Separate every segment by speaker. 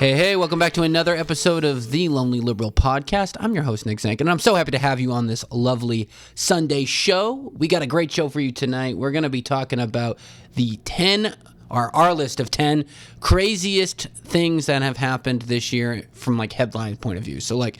Speaker 1: Hey, welcome back to another episode of the Lonely Liberal Podcast. I'm your host, Nick Zank, and I'm so happy to have you on this lovely Sunday show. We got a great show for you tonight. We're going to be talking about our list of 10 craziest things that have happened this year from like headline point of view. So like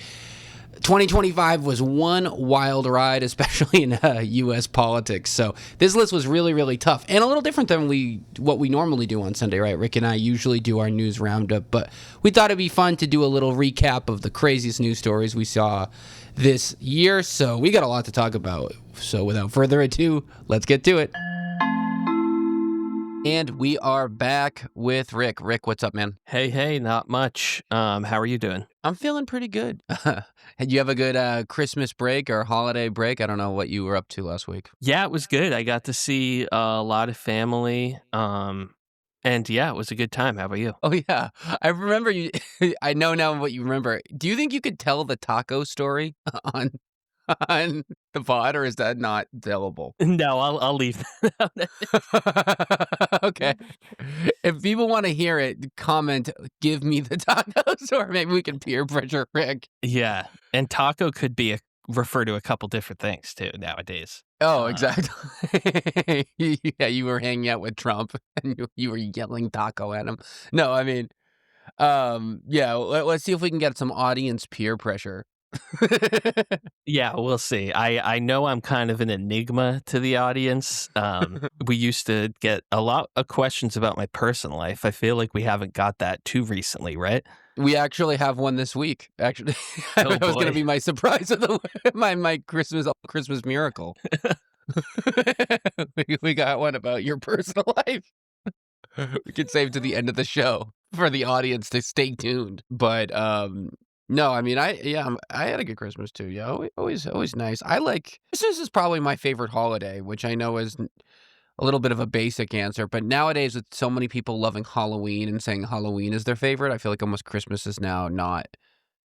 Speaker 1: 2025 was one wild ride, especially in U.S. politics. So this list was really, really tough and a little different than what we normally do on Sunday, right? Rick and I usually do our news roundup, but we thought it'd be fun to do a little recap of the craziest news stories we saw this year. So we got a lot to talk about. So without further ado, let's get to it. And we are back with Rick. Rick, what's up, man?
Speaker 2: Hey, not much. How are you doing?
Speaker 1: I'm feeling pretty good. Did you have a good Christmas break or holiday break? I don't know what you were up to last week.
Speaker 2: Yeah, it was good. I got to see a lot of family. And yeah, it was a good time. How about you?
Speaker 1: Oh, yeah. I remember you. I know now what you remember. Do you think you could tell the taco story on the pod, or is that not tellable?
Speaker 2: No, I'll leave that out.
Speaker 1: Okay. If people want to hear it, comment, give me the tacos, or maybe we can peer pressure Rick.
Speaker 2: Yeah, and taco could refer to a couple different things too nowadays.
Speaker 1: Oh, exactly. Yeah, you were hanging out with Trump and you were yelling taco at him. No, I mean, yeah, let's see if we can get some audience peer pressure.
Speaker 2: Yeah, we'll see. I know I'm kind of an enigma to the audience. We used to get a lot of questions about my personal life. I feel like we haven't got that too recently, right?
Speaker 1: We actually have one this week. Actually, that was going to be my surprise of my Christmas miracle. We got one about your personal life. We could save to the end of the show for the audience to stay tuned. But no, I mean, I had a good Christmas too. Yeah, always nice. Christmas is probably my favorite holiday, which I know is a little bit of a basic answer, but nowadays with so many people loving Halloween and saying Halloween is their favorite, I feel like almost Christmas is now not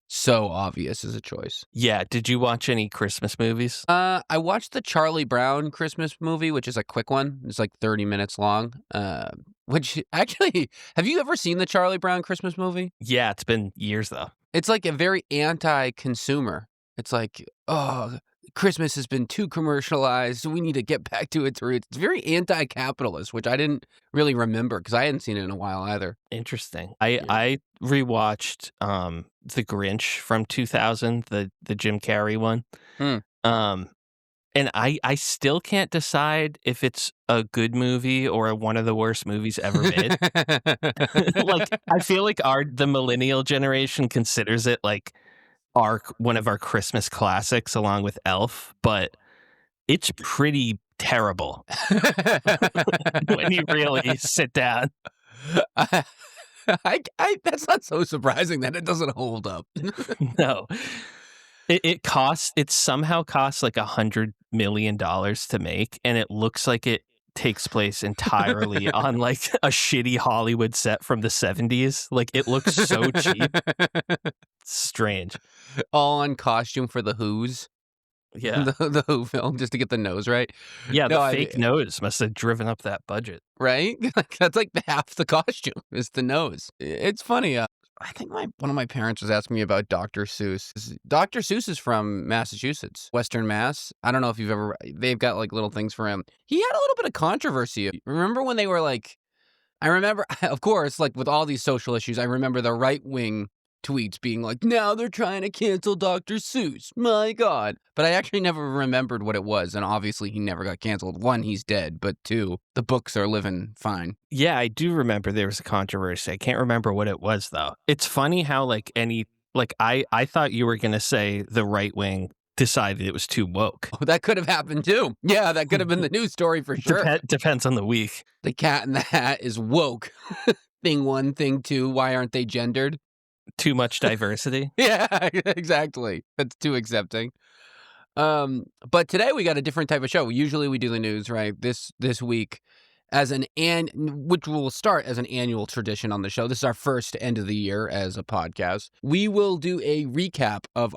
Speaker 1: so obvious as a choice.
Speaker 2: Yeah, did you watch any Christmas movies?
Speaker 1: I watched the Charlie Brown Christmas movie, which is a quick one. It's like 30 minutes long. Which actually, have you ever seen the Charlie Brown Christmas movie?
Speaker 2: Yeah, it's been years though.
Speaker 1: It's like a very anti-consumer. It's like, oh, Christmas has been too commercialized, so we need to get back to its roots. It's very anti-capitalist, which I didn't really remember because I hadn't seen it in a while either.
Speaker 2: Interesting. I rewatched The Grinch from 2000, the Jim Carrey one. And I still can't decide if it's a good movie or one of the worst movies ever made. Like, I feel like the millennial generation considers it like one of our Christmas classics along with Elf, but it's pretty terrible when you really sit down.
Speaker 1: That's not so surprising that it doesn't hold up.
Speaker 2: No. It somehow costs like $100 million to make, and it looks like it takes place entirely on like a shitty Hollywood set from the 70s. Like, it looks so cheap. Strange.
Speaker 1: All on costume for the Who's.
Speaker 2: Yeah.
Speaker 1: The Who film, just to get the nose right.
Speaker 2: Yeah, the fake nose must have driven up that budget.
Speaker 1: Right? That's like half the costume is the nose. It's funny. I think one of my parents was asking me about Dr. Seuss. Dr. Seuss is from Massachusetts, Western Mass. I don't know if they've got like little things for him. He had a little bit of controversy. Remember when they were like, I remember, of course, like with all these social issues, I remember the right-wing tweets being like, now they're trying to cancel Dr. Seuss. My God. But I actually never remembered what it was. And obviously he never got canceled. One, he's dead. But two, the books are living fine.
Speaker 2: Yeah, I do remember there was a controversy. I can't remember what it was, though. It's funny how I thought you were going to say the right wing decided it was too woke.
Speaker 1: Oh, that could have happened too. Yeah, that could have been the news story for sure.
Speaker 2: Depends on the week.
Speaker 1: The Cat in the Hat is woke. Thing one, thing two, why aren't they gendered?
Speaker 2: Too much diversity.
Speaker 1: Yeah, exactly. That's too accepting. But today we got a different type of show. Usually we do the news, right? This week, which will start as an annual tradition on the show. This is our first end of the year as a podcast. We will do a recap of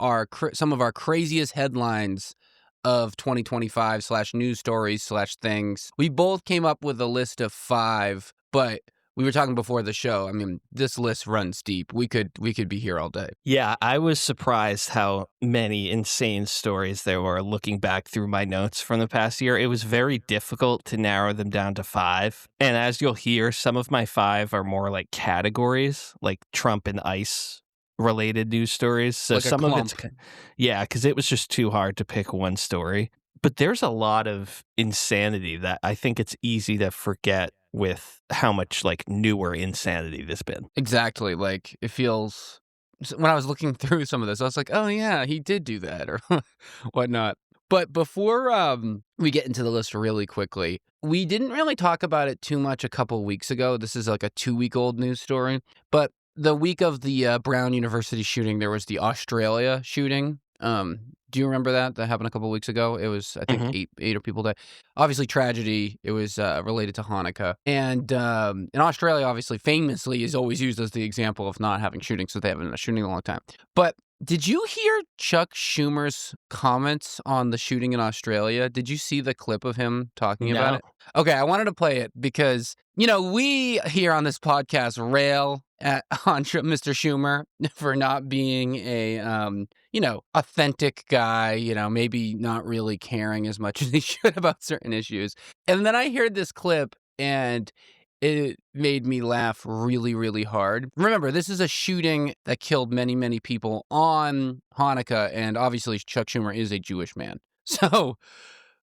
Speaker 1: some of our craziest headlines of 2025 / news stories / things. We both came up with a list of 5, but we were talking before the show. I mean, this list runs deep. We could be here all day.
Speaker 2: Yeah, I was surprised how many insane stories there were looking back through my notes from the past year. It was very difficult to narrow them down to 5. And as you'll hear, some of my 5 are more like categories, like Trump and ICE related news stories. So
Speaker 1: Like a
Speaker 2: some of it's,
Speaker 1: clump.
Speaker 2: yeah, because it was just too hard to pick one story. But there's a lot of insanity that I think it's easy to forget with how much like newer insanity there's been.
Speaker 1: Exactly. Like, it feels, when I was looking through some of this, I was like, oh yeah, he did do that or whatnot. But before we get into the list really quickly, we didn't really talk about it too much a couple weeks ago. This is like a 2-week-old news story. But the week of the Brown University shooting, there was the Australia shooting. Do you remember that? That happened a couple weeks ago. It was, I think, eight people died. Obviously, tragedy. It was related to Hanukkah. And in Australia, obviously, famously, is always used as the example of not having shootings, so they haven't had a shooting in a long time. But did you hear Chuck Schumer's comments on the shooting in Australia? Did you see the clip of him talking about
Speaker 2: No.
Speaker 1: it? Okay, I wanted to play it because, we here on this podcast rail on Mr. Schumer for not being a, authentic guy, maybe not really caring as much as he should about certain issues. And then I heard this clip and it made me laugh really, really hard. Remember, this is a shooting that killed many, many people on Hanukkah, and obviously Chuck Schumer is a Jewish man. So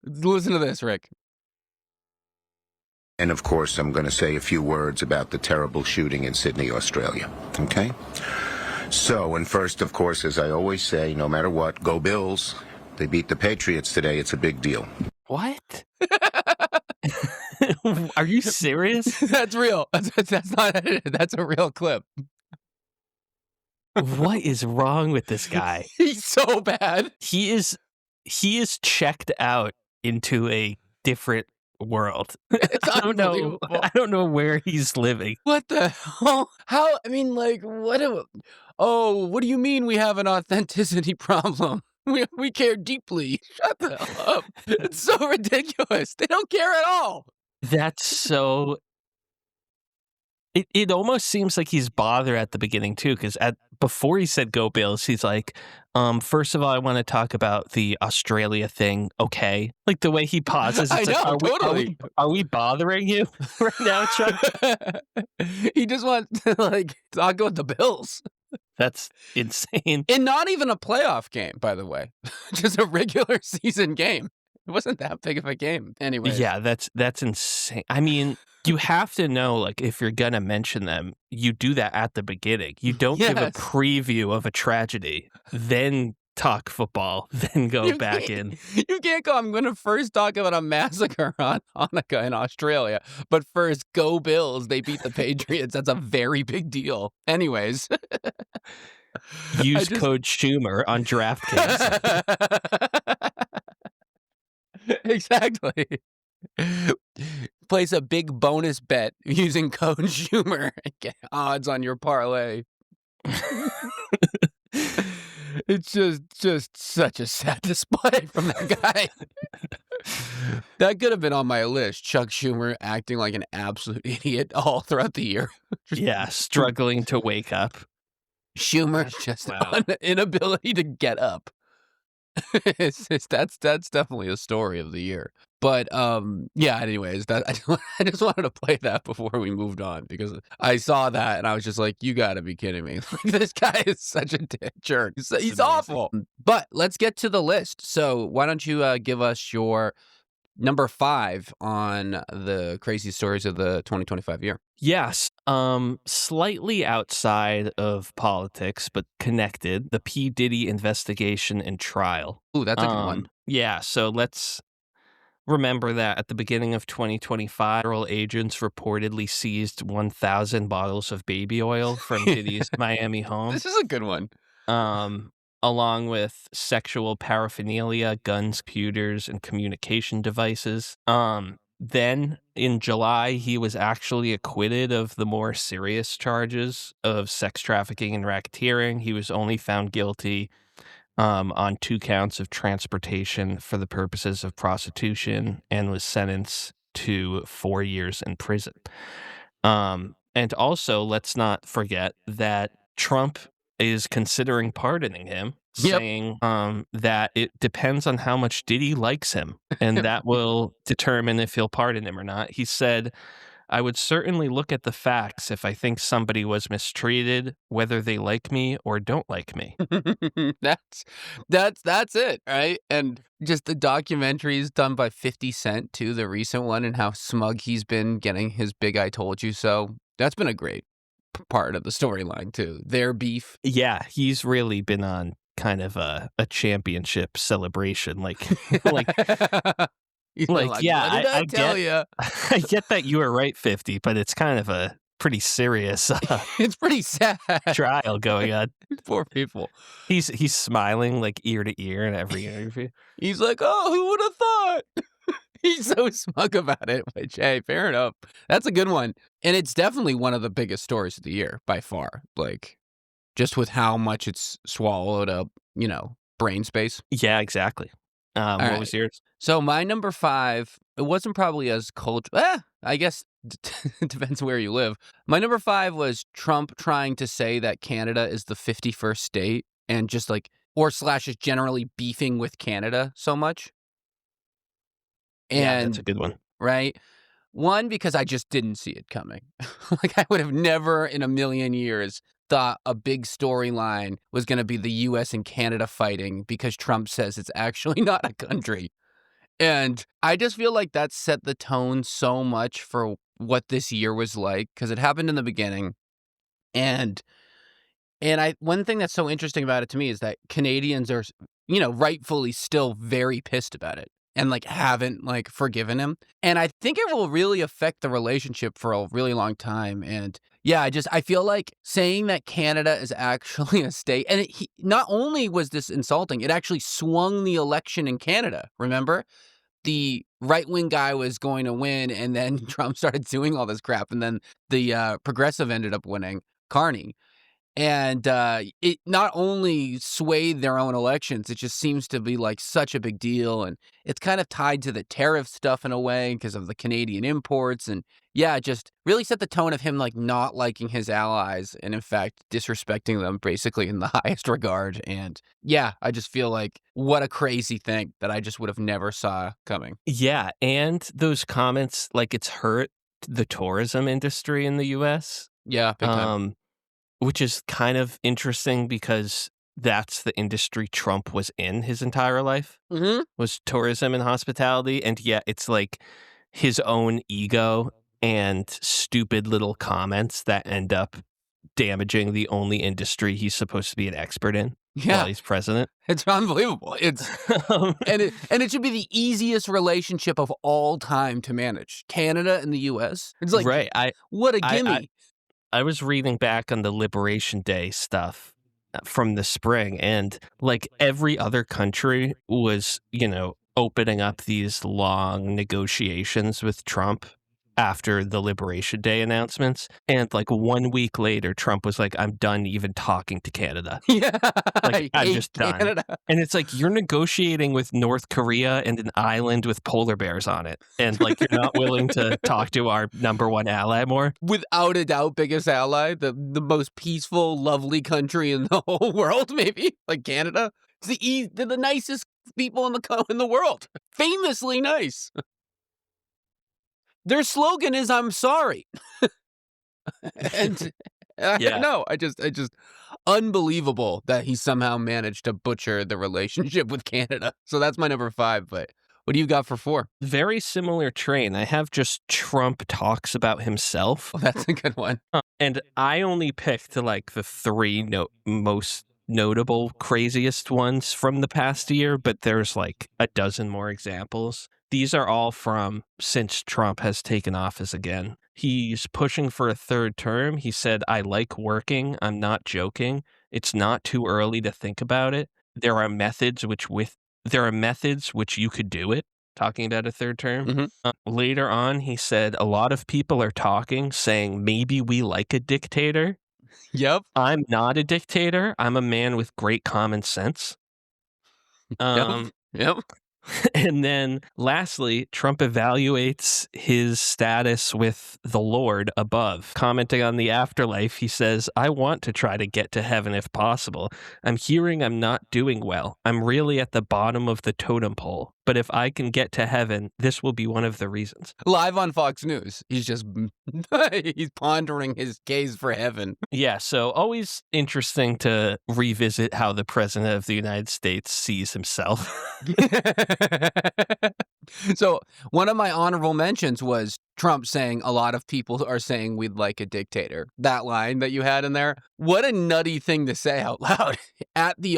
Speaker 1: listen to this, Rick.
Speaker 3: And of course, I'm going to say a few words about the terrible shooting in Sydney, Australia. Okay? So, and first, of course, as I always say, no matter what, go Bills. They beat the Patriots today. It's a big deal.
Speaker 2: What? Are you serious?
Speaker 1: That's real. That's not edited. That's a real clip.
Speaker 2: What is wrong with this guy?
Speaker 1: He's so bad.
Speaker 2: He is checked out into a different world.
Speaker 1: It's
Speaker 2: I don't know.
Speaker 1: unbelievable.
Speaker 2: I don't know where he's living.
Speaker 1: What the hell? How? I mean, like, what? What do you mean we have an authenticity problem? We care deeply. Shut the hell up. It's so ridiculous. They don't care at all.
Speaker 2: That's so. It almost seems like he's bothered at the beginning too, because before he said "Go Bills," he's like, first of all, I want to talk about the Australia thing. Okay, like the way he pauses.
Speaker 1: I
Speaker 2: It's
Speaker 1: know,
Speaker 2: like,
Speaker 1: totally.
Speaker 2: Are we bothering you right now, Chuck?
Speaker 1: He just wants to talk about the Bills.
Speaker 2: That's insane.
Speaker 1: And not even a playoff game, by the way. Just a regular season game. It wasn't that big of a game. Anyway.
Speaker 2: Yeah, that's insane. I mean, you have to know, like, if you're gonna mention them, you do that at the beginning. You don't give a preview of a tragedy, then talk football, then go back in.
Speaker 1: You can't go, I'm going to first talk about a massacre on Hanukkah in Australia, but first, go Bills. They beat the Patriots. That's a very big deal. Anyways.
Speaker 2: Use code Schumer on DraftKings.
Speaker 1: Exactly. Place a big bonus bet using code Schumer and get odds on your parlay. It's just such a sad display from that guy. That could have been on my list. Chuck Schumer acting like an absolute idiot all throughout the year.
Speaker 2: Yeah, struggling to wake up.
Speaker 1: Schumer's just an inability to get up. That's definitely a story of the year. But yeah. Anyways, I just wanted to play that before we moved on because I saw that and I was just like, "You got to be kidding me! This guy is such a jerk. He's awful." But let's get to the list. So why don't you give us your number 5 on the crazy stories of the 2025 year?
Speaker 2: Yes. Slightly outside of politics, but connected. The P. Diddy investigation and trial.
Speaker 1: Ooh, that's a good one.
Speaker 2: Yeah. So let's remember that at the beginning of 2025, federal agents reportedly seized 1,000 bottles of baby oil from Diddy's Miami home.
Speaker 1: This is a good one.
Speaker 2: Along with sexual paraphernalia, guns, computers, and communication devices. Then in July, he was actually acquitted of the more serious charges of sex trafficking and racketeering. He was only found guilty on 2 counts of transportation for the purposes of prostitution and was sentenced to 4 years in prison. And also, let's not forget that Trump is considering pardoning him,
Speaker 1: Yep.
Speaker 2: saying that it depends on how much Diddy likes him, and that will determine if he'll pardon him or not. He said, I would certainly look at the facts if I think somebody was mistreated, whether they like me or don't like me.
Speaker 1: That's it, right? And just the documentaries done by 50 Cent too, the recent one, and how smug he's been getting his big "I told you so." That's been a great part of the storyline too. Their beef.
Speaker 2: Yeah, he's really been on kind of a championship celebration, like
Speaker 1: He's been like,
Speaker 2: yeah,
Speaker 1: what did I tell
Speaker 2: get
Speaker 1: you?
Speaker 2: I get that you were right, 50, but it's kind of a pretty serious
Speaker 1: It's pretty sad.
Speaker 2: trial going on.
Speaker 1: Poor people.
Speaker 2: He's smiling like ear to ear in every interview.
Speaker 1: He's like, oh, who would have thought? He's so smug about it, which, hey, fair enough. That's a good one. And it's definitely one of the biggest stories of the year by far. Like, just with how much it's swallowed up, brain space.
Speaker 2: Yeah, exactly. What was yours?
Speaker 1: So my number 5, it wasn't probably as I guess it depends where you live. My number 5 was Trump trying to say that Canada is the 51st state and just like, is generally beefing with Canada so much. And,
Speaker 2: yeah, that's a good one.
Speaker 1: Right? One, because I just didn't see it coming. Like, I would have never in a million years thought a big storyline was going to be the U.S. and Canada fighting because Trump says it's actually not a country. And I just feel like that set the tone so much for what this year was like, because it happened in the beginning. And one thing that's so interesting about it to me is that Canadians are, rightfully still very pissed about it and like haven't like forgiven him. And I think it will really affect the relationship for a really long time. And yeah, I feel like saying that Canada is actually a state, and not only was this insulting, it actually swung the election in Canada. Remember? The right-wing guy was going to win, and then Trump started doing all this crap, and then the progressive ended up winning, Carney. And it not only swayed their own elections, it just seems to be like such a big deal. And it's kind of tied to the tariff stuff in a way because of the Canadian imports. And yeah, it just really set the tone of him like not liking his allies and in fact disrespecting them basically in the highest regard. And yeah, I just feel like what a crazy thing that I just would have never saw coming.
Speaker 2: Yeah, and those comments, like, it's hurt the tourism industry in the U.S.
Speaker 1: Yeah, big time.
Speaker 2: Which is kind of interesting because that's the industry Trump was in his entire life, was tourism and hospitality. And yet it's like his own ego and stupid little comments that end up damaging the only industry he's supposed to be an expert in while he's president.
Speaker 1: It's unbelievable. It's and it should be the easiest relationship of all time to manage. Canada and the U.S. It's like,
Speaker 2: right.
Speaker 1: What a gimme.
Speaker 2: I was reading back on the Liberation Day stuff from the spring, and like every other country was, opening up these long negotiations with Trump after the Liberation Day announcements. And like 1 week later, Trump was like, I'm done even talking to Canada.
Speaker 1: Yeah.
Speaker 2: Like, I'm just done. And it's like, you're negotiating with North Korea and an island with polar bears on it. And like, you're not willing to talk to our number one ally more.
Speaker 1: Without a doubt, biggest ally, the most peaceful, lovely country in the whole world, maybe, like Canada. They're the nicest people in the world. Famously nice. Their slogan is "I'm sorry," and I just unbelievable that he somehow managed to butcher the relationship with Canada. So that's my number 5. But what do you got for 4?
Speaker 2: Very similar train. I have just Trump talks about himself.
Speaker 1: Oh, that's a good one.
Speaker 2: And I only picked like the 3 most notable, craziest ones from the past year, but there's like a dozen more examples. These are all from since Trump has taken office again. He's pushing for a 3rd term. He said, I like working. I'm not joking. It's not too early to think about it. There are methods which you could do it. Talking about a 3rd term. Later on, he said, a lot of people are talking, saying maybe we like a dictator.
Speaker 1: Yep.
Speaker 2: I'm not a dictator. I'm a man with great common sense.
Speaker 1: Yep.
Speaker 2: And then lastly, Trump evaluates his status with the Lord above. Commenting on the afterlife, he says, "I want to try to get to heaven if possible. I'm hearing I'm not doing well. I'm really at the bottom of the totem pole. But if I can get to heaven, this will be one of the reasons."
Speaker 1: Live on Fox News. He's just, he's pondering his case for heaven.
Speaker 2: Yeah, so always interesting to revisit how the President of the United States sees himself.
Speaker 1: So one of my honorable mentions was Trump saying a lot of people are saying we'd like a dictator. That line that you had in there. What a nutty thing to say out loud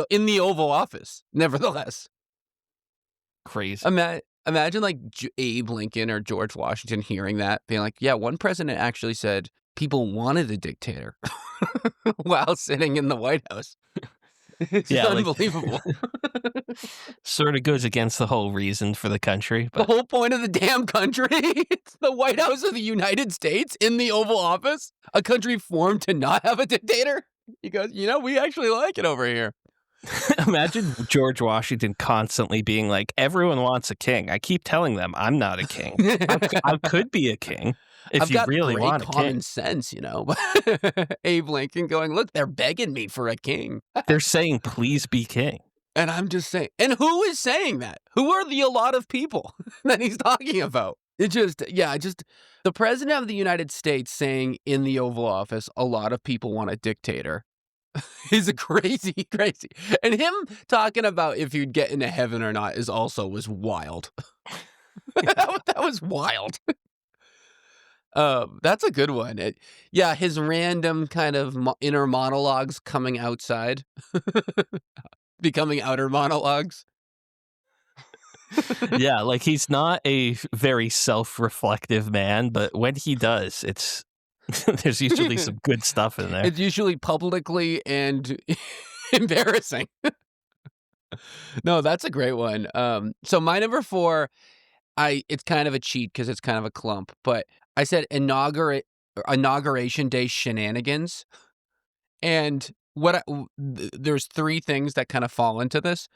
Speaker 1: in the Oval Office. Nevertheless.
Speaker 2: Crazy.
Speaker 1: Imagine like Abe Lincoln or George Washington hearing that, being like, yeah, one president actually said people wanted a dictator while sitting in the White House. It's unbelievable.
Speaker 2: Sort of goes against the whole reason for the country.
Speaker 1: But the whole point of the damn country, it's the White House of the United States in the Oval Office, a country formed to not have a dictator. He goes, we actually like it over here.
Speaker 2: Imagine George Washington constantly being like, everyone wants a king. I keep telling them I'm not a king. I could be a king if
Speaker 1: I've
Speaker 2: you
Speaker 1: got
Speaker 2: really
Speaker 1: great
Speaker 2: want a
Speaker 1: common
Speaker 2: king.
Speaker 1: sense, Abe Lincoln going, look, they're begging me for a king.
Speaker 2: They're saying, please be king.
Speaker 1: And I'm just saying, and who is saying that? Who are a lot of people that he's talking about? The president of the United States saying in the Oval Office, a lot of people want a dictator. Is a crazy. And him talking about if you'd get into heaven or not was wild. that was wild. That's a good one. His random kind of inner monologues coming outside. Becoming outer monologues.
Speaker 2: Yeah, like he's not a very self-reflective man, but when he does, there's usually some good stuff in there.
Speaker 1: It's usually publicly and embarrassing. No, that's a great one. So my number 4, it's kind of a cheat because it's kind of a clump, but I said inauguration day shenanigans. And there's 3 things that kind of fall into this.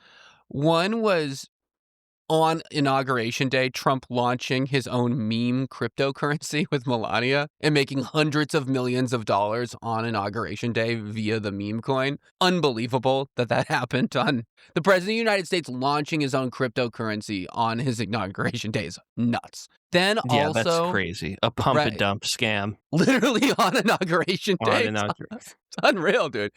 Speaker 1: One was on Inauguration Day, Trump launching his own meme cryptocurrency with Melania and making hundreds of millions of dollars on Inauguration Day via the meme coin. Unbelievable that happened on the President of the United States launching his own cryptocurrency on his Inauguration Day is nuts. Then
Speaker 2: yeah,
Speaker 1: also,
Speaker 2: that's crazy. A pump and dump scam.
Speaker 1: Literally on Inauguration Day. It's unreal, dude.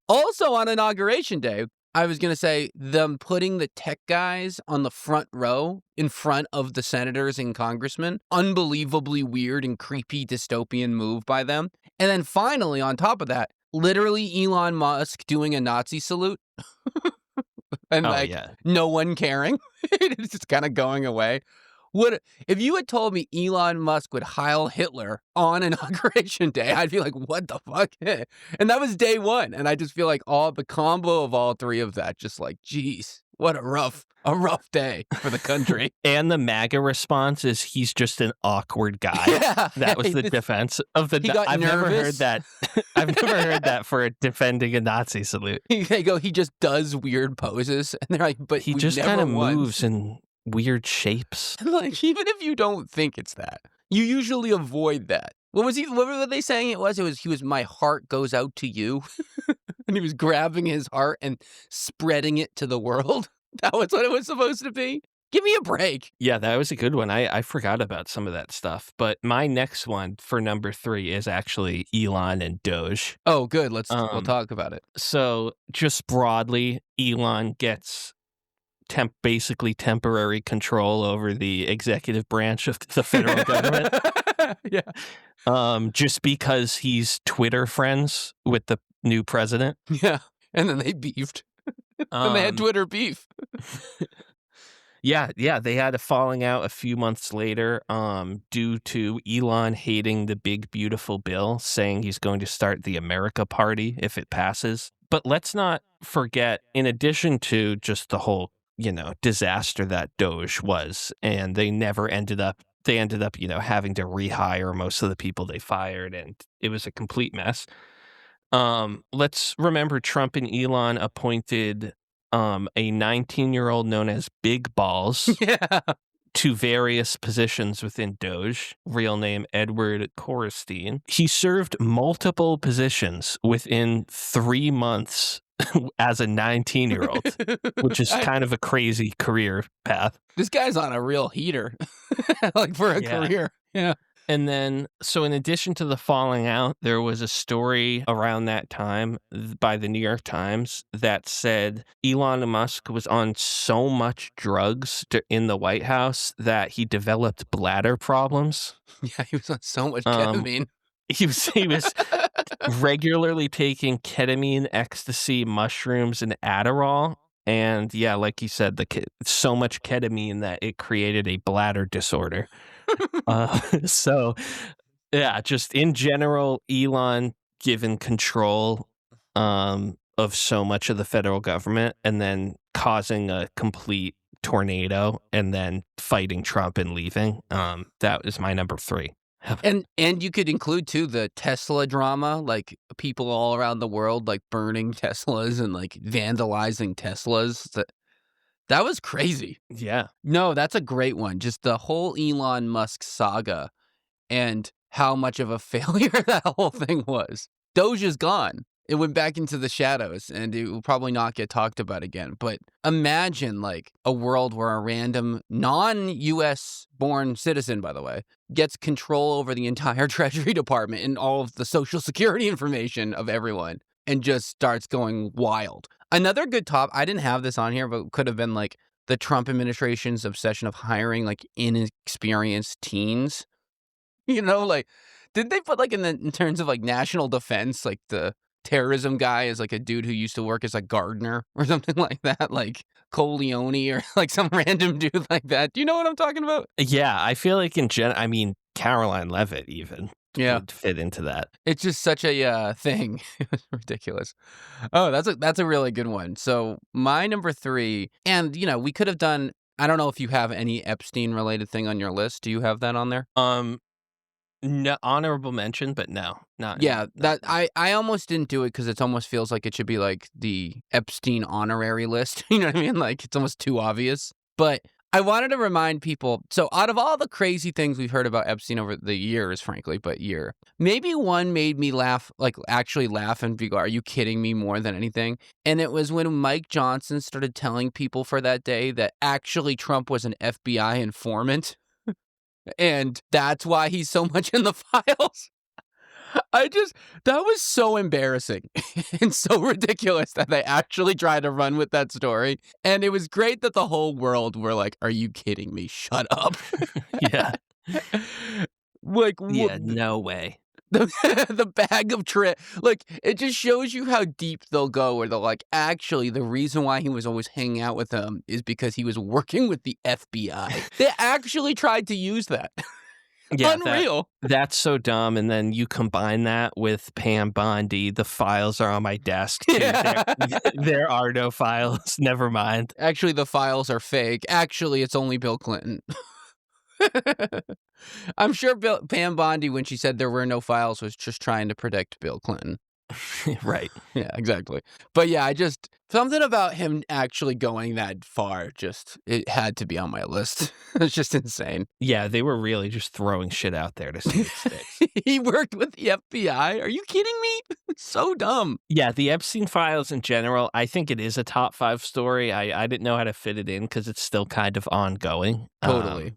Speaker 1: Also on Inauguration Day, I was going to say them putting the tech guys on the front row in front of the senators and congressmen. Unbelievably weird and creepy dystopian move by them. And then finally, on top of that, literally Elon Musk doing a Nazi salute. And no one caring. It's just kind of going away. If you had told me Elon Musk would Heil Hitler on Inauguration Day, I'd be like, what the fuck? And that was day 1. And I just feel like all the combo of all 3 of that, just like, geez, what a rough day for the country.
Speaker 2: And the MAGA response is he's just an awkward guy. That was the defense of the. I've never heard that. I've never heard that for defending a Nazi salute.
Speaker 1: They go, he just does weird poses, and they're like, but
Speaker 2: he just kind of moves in weird shapes.
Speaker 1: Like, even if you don't think it's that, you usually avoid that. What were they saying it was? He was my heart goes out to you. And he was grabbing his heart and spreading it to the world. That was what it was supposed to be. Give me a break.
Speaker 2: Yeah, that was a good one. I forgot about some of that stuff. But my next one for number 3 is actually Elon and DOGE.
Speaker 1: Oh, good. We'll talk about it.
Speaker 2: So just broadly, Elon gets basically temporary control over the executive branch of the federal government.
Speaker 1: Yeah.
Speaker 2: Just because he's Twitter friends with the new president.
Speaker 1: Yeah. And then they beefed. And they had Twitter beef.
Speaker 2: Yeah, they had a falling out a few months later due to Elon hating the big, beautiful bill, saying he's going to start the America Party if it passes. But let's not forget, in addition to just the whole disaster that DOGE was, and they ended up, having to rehire most of the people they fired, and it was a complete mess. Let's remember Trump and Elon appointed a 19-year-old known as Big Balls
Speaker 1: Yeah.
Speaker 2: to various positions within DOGE, real name Edward Korestein. He served multiple positions within 3 months as a 19-year-old, which is kind of a crazy career path.
Speaker 1: This guy's on a real heater, like for a career. Yeah.
Speaker 2: And then, so in addition to the falling out, there was a story around that time by the New York Times that said Elon Musk was on so much drugs in the White House that he developed bladder problems.
Speaker 1: Yeah, he was on so much ketamine.
Speaker 2: He was regularly taking ketamine, ecstasy, mushrooms, and Adderall. And yeah, like you said, so much ketamine that it created a bladder disorder. So yeah, just in general, Elon given control of so much of the federal government and then causing a complete tornado and then fighting Trump and leaving. That is my number 3.
Speaker 1: And you could include too the Tesla drama, like people all around the world like burning Teslas and like vandalizing Teslas. That was crazy.
Speaker 2: Yeah.
Speaker 1: No, that's a great one. Just the whole Elon Musk saga and how much of a failure that whole thing was. Doge is gone. It went back into the shadows and it will probably not get talked about again. But imagine like a world where a random non-US born citizen, by the way, gets control over the entire Treasury Department and all of the social security information of everyone and just starts going wild. Another good top, I didn't have this on here, but could have been like the Trump administration's obsession of hiring like inexperienced teens. You know, like, did they put like in terms of like national defense, like the terrorism guy is like a dude who used to work as a gardener or something like that, like Cole Leone or like some random dude like that. Do you know what I'm talking about?
Speaker 2: Yeah, I feel like I mean, Caroline Leavitt even would fit into that.
Speaker 1: It's just such a thing. It's ridiculous. Oh, that's a really good one. So my number 3, and you know, we could have done, I don't know if you have any Epstein related thing on your list. Do you have that on there?
Speaker 2: No, honorable mention, but no, not.
Speaker 1: Yeah, that I almost didn't do it because it almost feels like it should be like the Epstein honorary list. You know what I mean? Like it's almost too obvious. But I wanted to remind people, so out of all the crazy things we've heard about Epstein over the years, frankly, maybe one made me laugh, like actually laugh and be go, are you kidding me, more than anything? And it was when Mike Johnson started telling people for that day that actually Trump was an FBI informant. And that's why he's so much in the files. That was so embarrassing and so ridiculous that they actually tried to run with that story. And it was great that the whole world were like, are you kidding me? Shut up.
Speaker 2: Yeah.
Speaker 1: Like,
Speaker 2: yeah, no way.
Speaker 1: The bag of like, it just shows you how deep they'll go where they're like, actually, the reason why he was always hanging out with them is because he was working with the FBI. They actually tried to use that.
Speaker 2: Yeah,
Speaker 1: unreal.
Speaker 2: That's so dumb. And then you combine that with Pam Bondi. The files are on my desk. Too.
Speaker 1: Yeah.
Speaker 2: There are no files. Never mind.
Speaker 1: Actually, the files are fake. Actually, it's only Bill Clinton. I'm sure Pam Bondi, when she said there were no files, was just trying to protect Bill Clinton.
Speaker 2: Right.
Speaker 1: Yeah, exactly. But yeah, something about him actually going that far, it had to be on my list. It's just insane.
Speaker 2: Yeah, they were really just throwing shit out there to see if it sticks.
Speaker 1: He worked with the FBI? Are you kidding me? So dumb.
Speaker 2: Yeah, the Epstein files in general, I think it is a top 5 story. I didn't know how to fit it in because it's still kind of ongoing.
Speaker 1: Totally.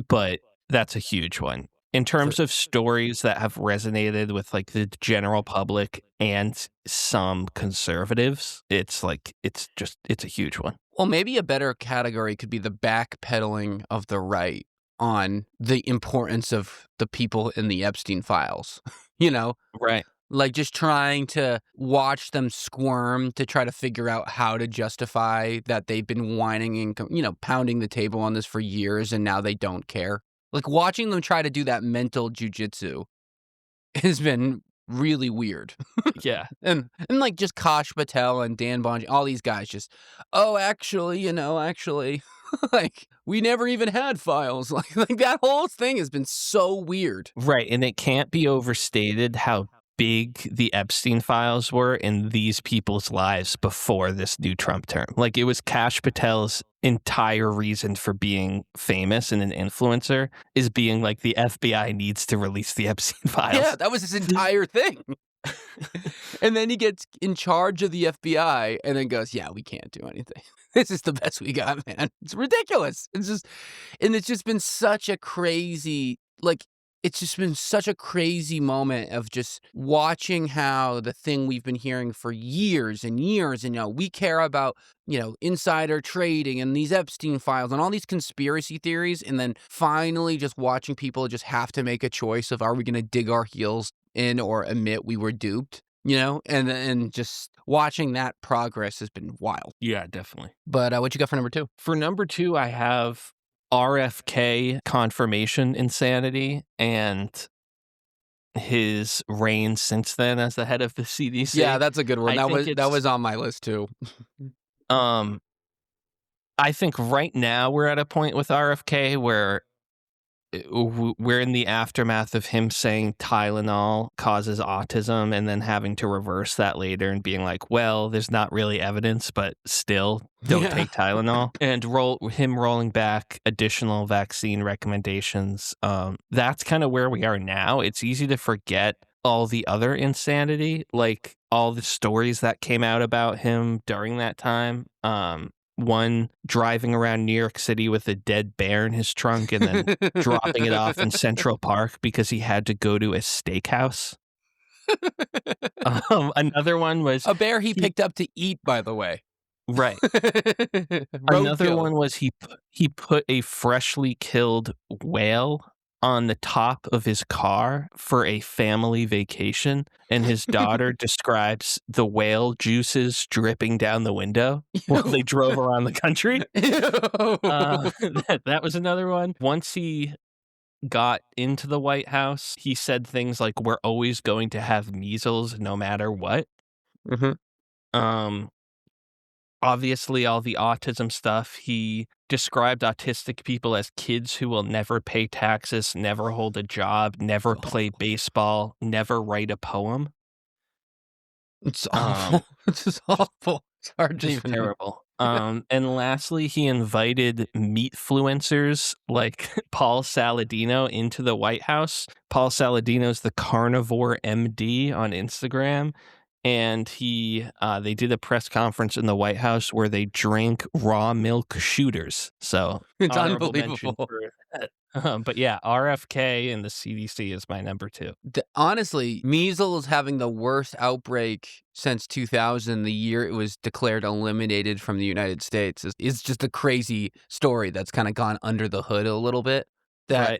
Speaker 2: But that's a huge one. In terms of stories that have resonated with like the general public and some conservatives, it's a huge one.
Speaker 1: Well, maybe a better category could be the backpedaling of the right on the importance of the people in the Epstein files, you know?
Speaker 2: Right.
Speaker 1: Like just trying to watch them squirm to try to figure out how to justify that they've been whining and, pounding the table on this for years and now they don't care. Like watching them try to do that mental jujitsu has been really weird.
Speaker 2: Yeah.
Speaker 1: And like just Kash Patel and Dan Bonji, all these guys just, actually, like we never even had files. Like that whole thing has been so weird.
Speaker 2: Right. And it can't be overstated how big the Epstein files were in these people's lives before this new Trump term. Like, it was Kash Patel's entire reason for being famous and an influencer is being like, the FBI needs to release the Epstein files.
Speaker 1: Yeah, that was his entire thing. And then he gets in charge of the FBI and then goes, yeah, we can't do anything. This is the best we got, man. It's ridiculous. It's just been such a crazy, it's just been such a crazy moment of just watching how the thing we've been hearing for years and years, and, we care about, insider trading and these Epstein files and all these conspiracy theories. And then finally just watching people just have to make a choice of, are we going to dig our heels in or admit we were duped, and just watching that progress has been wild.
Speaker 2: Yeah, definitely.
Speaker 1: But what you got for number 2?
Speaker 2: For number 2, I have RFK confirmation insanity and his reign since then as the head of the CDC.
Speaker 1: Yeah, that's a good one. That was on my list too.
Speaker 2: I think right now we're at a point with RFK where we're in the aftermath of him saying Tylenol causes autism and then having to reverse that later and being like, well, there's not really evidence, but still don't take Tylenol. And him rolling back additional vaccine recommendations. That's kind of where we are now. It's easy to forget all the other insanity, like all the stories that came out about him during that time. One, driving around New York City with a dead bear in his trunk and then dropping it off in Central Park because he had to go to a steakhouse. Another one was...
Speaker 1: a bear he picked up to eat, by the way.
Speaker 2: Right. Another one was he put a freshly killed whale on the top of his car for a family vacation, and his daughter describes the whale juices dripping down the window while they drove around the country. That was another one. Once he got into the White House, he said things like, we're always going to have measles no matter what. Obviously, all the autism stuff, he described autistic people as kids who will never pay taxes, never hold a job, never play baseball, never write a poem.
Speaker 1: It's awful. It's just awful. It's hard to even...
Speaker 2: terrible. And lastly, he invited meatfluencers like Paul Saladino into the White House. Paul Saladino's the Carnivore MD on Instagram. And they did a press conference in the White House where they drank raw milk shooters. So
Speaker 1: it's unbelievable.
Speaker 2: But yeah, RFK and the CDC is my number 2.
Speaker 1: Honestly, measles having the worst outbreak since 2000, the year it was declared eliminated from the United States, is just a crazy story that's kind of gone under the hood a little bit. That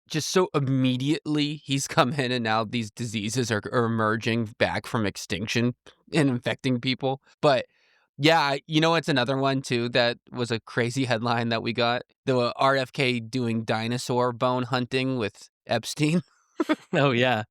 Speaker 1: just so immediately he's come in and now these diseases are emerging back from extinction and infecting people. But yeah, it's another one too that was a crazy headline that we got. The RFK doing dinosaur bone hunting with Epstein.
Speaker 2: Oh, yeah.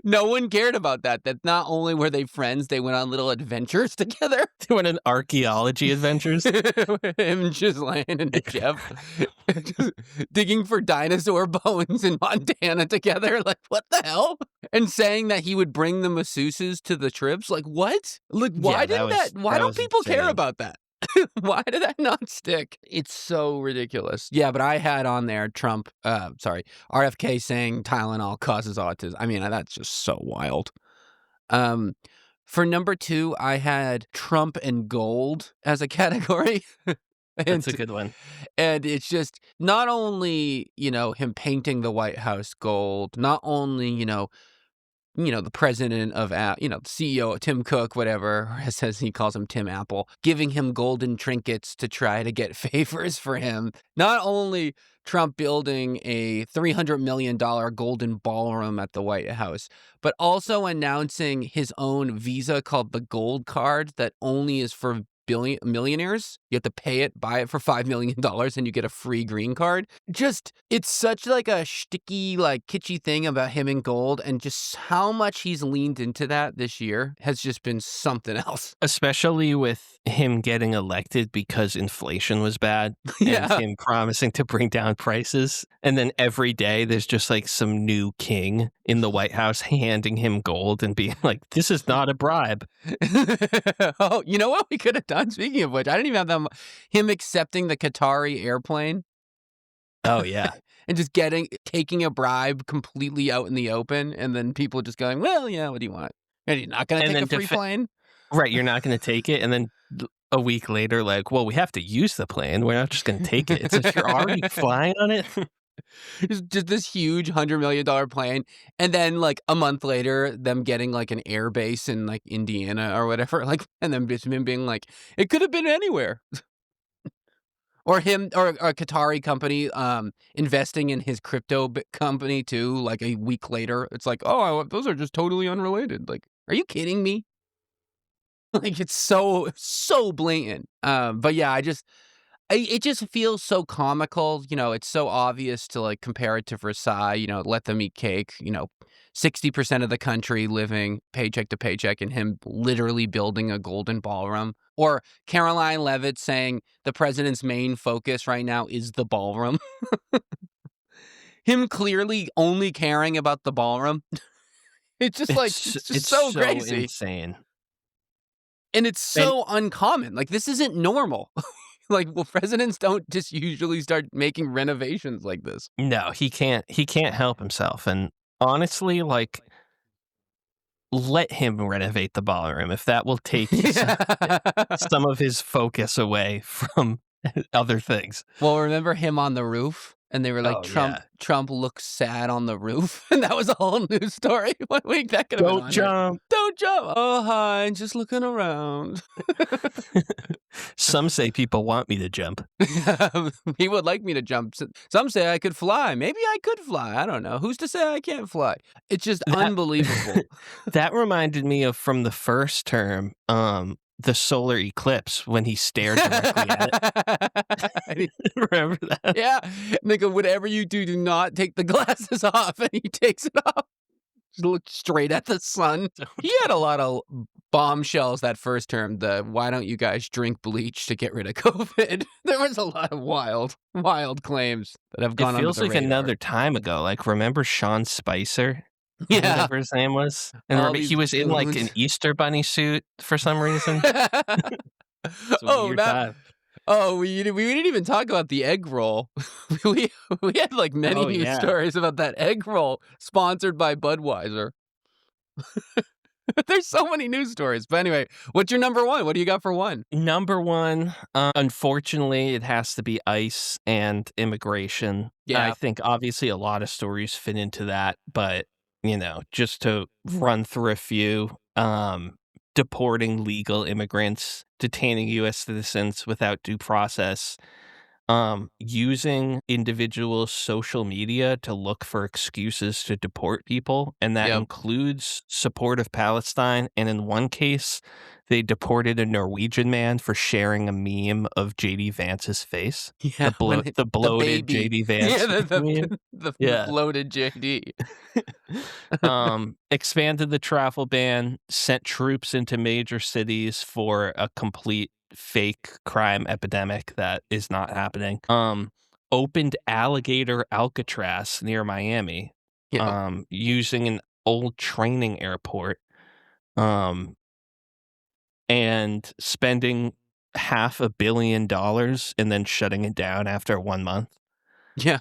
Speaker 1: No one cared about that. That not only were they friends, they went on little adventures together.
Speaker 2: They went on archaeology adventures.
Speaker 1: Him and Ghislaine and Jeff just digging for dinosaur bones in Montana together. Like, what the hell? And saying that he would bring the masseuses to the trips. Like, what? Like, why why don't people care about that? Why did that not stick? It's so ridiculous. Yeah, but I had on there RFK saying Tylenol causes autism. I mean, that's just so wild. For number 2, I had Trump and gold as a category.
Speaker 2: That's a good one.
Speaker 1: And it's just not only, him painting the White House gold, not only, the president of, the CEO, Tim Cook, whatever, says he calls him Tim Apple, giving him golden trinkets to try to get favors for him. Not only Trump building a $300 million golden ballroom at the White House, but also announcing his own visa called the Gold Card that only is for millionaires. You have to buy it for $5 million, and you get a free green card. Just, it's such like a shticky, like kitschy thing about him and gold, and just how much he's leaned into that this year has just been something else.
Speaker 2: Especially with him getting elected because inflation was bad and him promising to bring down prices. And then every day there's just like some new king in the White House handing him gold and being like, this is not a bribe.
Speaker 1: Oh, you know what we could have done? Speaking of which, I didn't even have him accepting the Qatari airplane.
Speaker 2: Oh, yeah.
Speaker 1: And just taking a bribe completely out in the open, and then people just going, well, yeah, what do you want? And you're not going to take a free plane?
Speaker 2: Right, you're not going to take it, and then a week later, like, well, we have to use the plane. We're not just going to take it. It's like you're already flying on it.
Speaker 1: It's just this huge $100 million plane, and then like a month later, them getting like an air base in like Indiana or whatever, like, and then him being like, it could have been anywhere. Or him, or a Qatari company investing in his crypto company too, like a week later. It's like, oh, those are just totally unrelated. Like, are you kidding me? Like, it's so blatant. But yeah, it just feels so comical. You know, it's so obvious to like compare it to Versailles, you know, let them eat cake, you know, 60% of the country living paycheck to paycheck, and him literally building a golden ballroom. Or Caroline Levitt saying the president's main focus right now is the ballroom. Him clearly only caring about the ballroom. It's just it's so crazy.
Speaker 2: Insane.
Speaker 1: And it's so uncommon. Like, this isn't normal. Like, well, presidents don't just usually start making renovations like this.
Speaker 2: No, he can't help himself. And honestly, like, let him renovate the ballroom if that will take some of his focus away from other things.
Speaker 1: Well, remember him on the roof? And they were like, Trump looks sad on the roof. And that was a whole news story 1 week. That could have been on
Speaker 2: jump.
Speaker 1: Don't jump. Oh, hi. Just looking around.
Speaker 2: Some say people want me to jump.
Speaker 1: He would like me to jump. Some say I could fly. Maybe I could fly. I don't know. Who's to say I can't fly? It's just unbelievable.
Speaker 2: That reminded me of from the first term, the solar eclipse when he stared directly at it. Remember that?
Speaker 1: Yeah. Nigga, whatever you do, do not take the glasses off. And he takes it off. Just look straight at the sun. He had a lot of bombshells that first term. The why don't you guys drink bleach to get rid of COVID? There was a lot of wild claims that have gone on. It feels like
Speaker 2: another time ago. Like, remember Sean Spicer?
Speaker 1: Yeah.
Speaker 2: Whatever his name was. And remember, he was in like an Easter bunny suit for some reason. Time.
Speaker 1: Oh, we didn't even talk about the egg roll. we had like many news stories about that egg roll sponsored by Budweiser. There's so many news stories. But anyway, what's your number one? What do you got for one?
Speaker 2: Number one, unfortunately, it has to be ICE and immigration. Yeah. I think obviously a lot of stories fit into that, but you know, just to run through a few, deporting legal immigrants, detaining U.S. citizens without due process, using individuals' social media to look for excuses to deport people. And that includes support of Palestine. And in one case, they deported a Norwegian man for sharing a meme of J.D. Vance's face.
Speaker 1: Yeah,
Speaker 2: the bloated J.D. Vance.
Speaker 1: Yeah, the bloated J.D.
Speaker 2: Expanded the travel ban, sent troops into major cities for a complete fake crime epidemic that is not happening. Opened Alligator Alcatraz near Miami, using an old training airport, and spending $500 million and then shutting it down after 1 month.
Speaker 1: Yeah.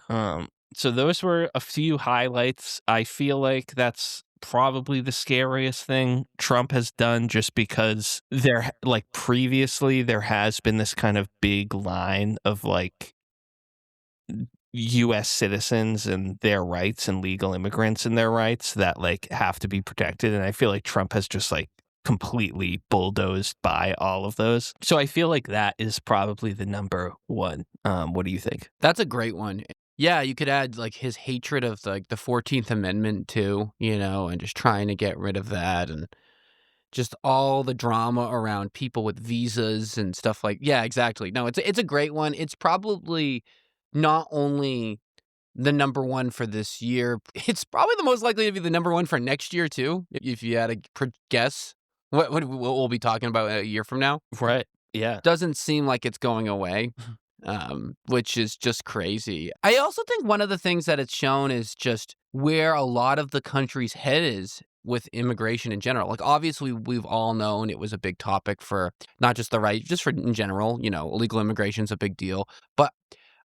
Speaker 2: So those were a few highlights. I feel like that's probably the scariest thing Trump has done, just because previously there has been this kind of big line of like U.S. citizens and their rights and legal immigrants and their rights that like have to be protected. And I feel like Trump has just like completely bulldozed by all of those. So I feel like that is probably the number one. What do you think?
Speaker 1: That's a great one. Yeah, you could add like his hatred of like the 14th Amendment too, you know, and just trying to get rid of that, and just all the drama around people with visas and stuff like. Yeah, exactly. No, it's a great one. It's probably not only the number one for this year, it's probably the most likely to be the number one for next year too. If you had a guess, what we'll be talking about a year from now.
Speaker 2: Right. Yeah.
Speaker 1: Doesn't seem like it's going away, which is just crazy. I also think one of the things that it's shown is just where a lot of the country's head is with immigration in general. Like, obviously, we've all known it was a big topic for not just the right, just for in general, illegal immigration is a big deal. But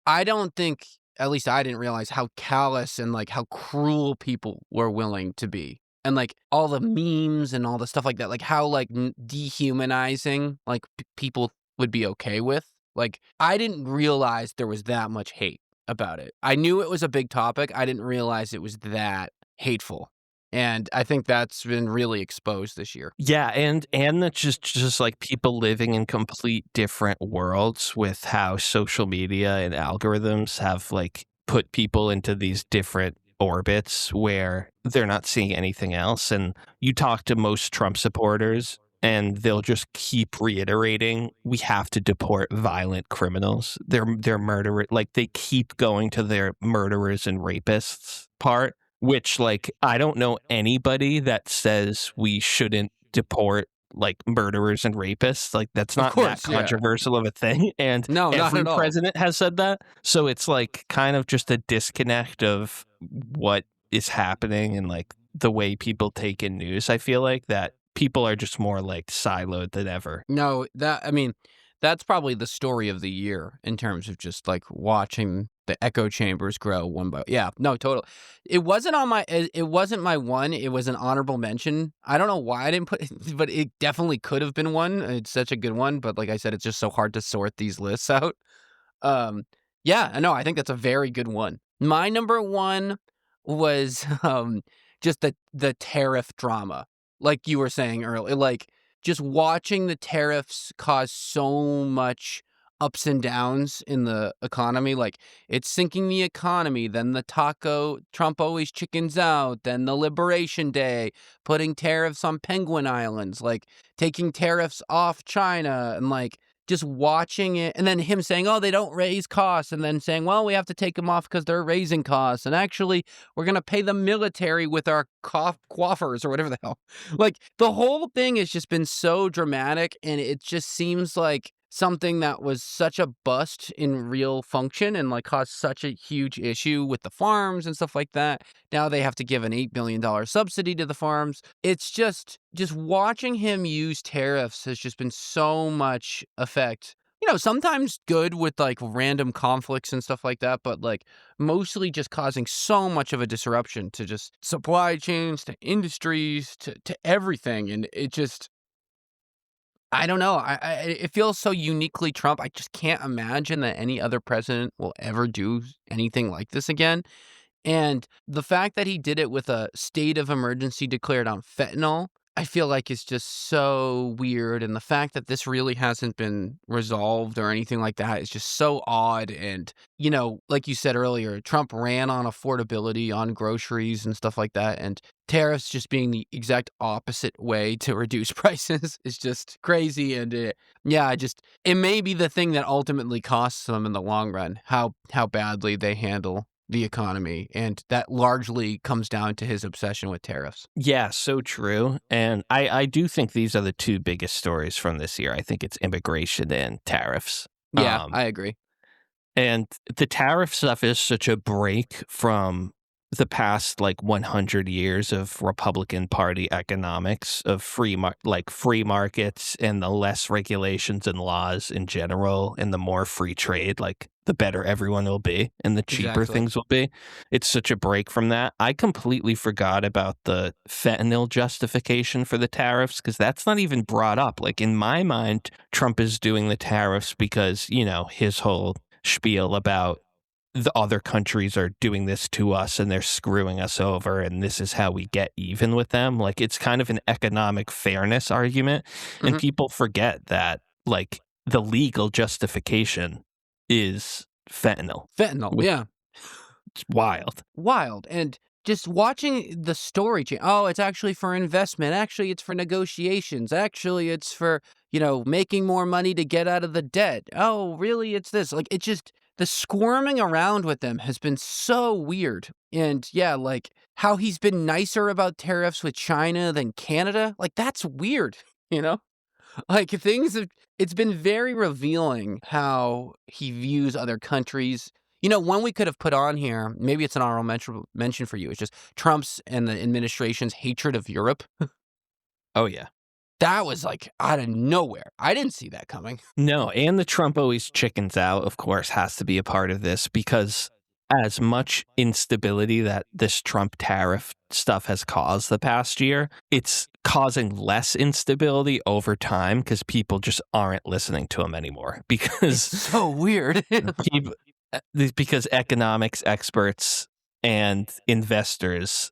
Speaker 1: I don't think, at least I didn't realize how callous and like how cruel people were willing to be. And like all the memes and all the stuff like that, like how like dehumanizing like people would be okay with. Like, I didn't realize there was that much hate about it. I knew it was a big topic. I didn't realize it was that hateful. And I think that's been really exposed this year.
Speaker 2: Yeah, and that's just like people living in complete different worlds with how social media and algorithms have like put people into these different orbits where they're not seeing anything else. And you talk to most Trump supporters and they'll just keep reiterating, we have to deport violent criminals. They're murderers. Like, they keep going to their murderers and rapists part, which, like, I don't know anybody that says we shouldn't deport like murderers and rapists. Like, that's not that controversial of a thing. And every president has said that. So it's like kind of just a disconnect of what is happening and like the way people take in news. I feel like that people are just more like siloed than ever.
Speaker 1: No, that's probably the story of the year in terms of just like watching the echo chambers grow one by. Yeah, no, totally. It wasn't my one. It was an honorable mention. I don't know why I didn't put it, but it definitely could have been one. It's such a good one, but like I said, it's just so hard to sort these lists out. Yeah, no, I think that's a very good one. My number one was just the tariff drama. Like you were saying earlier, like just watching the tariffs cause so much ups and downs in the economy. Like, it's sinking the economy. Then Trump always chickens out. Then the Liberation Day, putting tariffs on Penguin Islands, like taking tariffs off China, and like just watching it. And then him saying, oh, they don't raise costs. And then saying, well, we have to take them off because they're raising costs. And actually, we're going to pay the military with our coffers or whatever the hell. Like, the whole thing has just been so dramatic. And it just seems like something that was such a bust in real function and like caused such a huge issue with the farms and stuff like that. Now they have to give an $8 billion subsidy to the farms. It's just watching him use tariffs has just been so much effect. Sometimes good with like random conflicts and stuff like that, but like mostly just causing so much of a disruption to just supply chains, to industries, to everything. And it just, I don't know. It feels so uniquely Trump. I just can't imagine that any other president will ever do anything like this again. And the fact that he did it with a state of emergency declared on fentanyl, I feel like is just so weird. And the fact that this really hasn't been resolved or anything like that is just so odd. And, like you said earlier, Trump ran on affordability on groceries and stuff like that. And tariffs just being the exact opposite way to reduce prices is just crazy. And it may be the thing that ultimately costs them in the long run, how badly they handle the economy, and that largely comes down to his obsession with tariffs.
Speaker 2: Yeah, so true. And I do think these are the two biggest stories from this year. I think it's immigration and tariffs.
Speaker 1: Yeah, I agree.
Speaker 2: And the tariff stuff is such a break from the past like 100 years of Republican Party economics of free markets and the less regulations and laws in general, and the more free trade, like the better everyone will be and the cheaper things will be. It's such a break from that. I completely forgot about the fentanyl justification for the tariffs because that's not even brought up. Like, in my mind, Trump is doing the tariffs because, his whole spiel about the other countries are doing this to us and they're screwing us over and this is how we get even with them. Like, it's kind of an economic fairness argument. And people forget that like the legal justification is fentanyl.
Speaker 1: Yeah.
Speaker 2: It's wild.
Speaker 1: And just watching the story change. Oh, it's actually for investment. Actually, it's for negotiations. Actually, it's for, making more money to get out of the debt. Oh, really? It's this. Like, it just, the squirming around with them has been so weird. And yeah, like how he's been nicer about tariffs with China than Canada. Like, that's weird, you know? Like it's been very revealing how he views other countries. One we could have put on here, maybe it's an honorable mention for you, it's just Trump's and the administration's hatred of Europe.
Speaker 2: Oh, yeah.
Speaker 1: That was like out of nowhere. I didn't see that coming.
Speaker 2: No, and the Trump always chickens out, of course, has to be a part of this because as much instability that this Trump tariff stuff has caused the past year, it's causing less instability over time because people just aren't listening to him anymore. Because
Speaker 1: so weird.
Speaker 2: Because economics experts and investors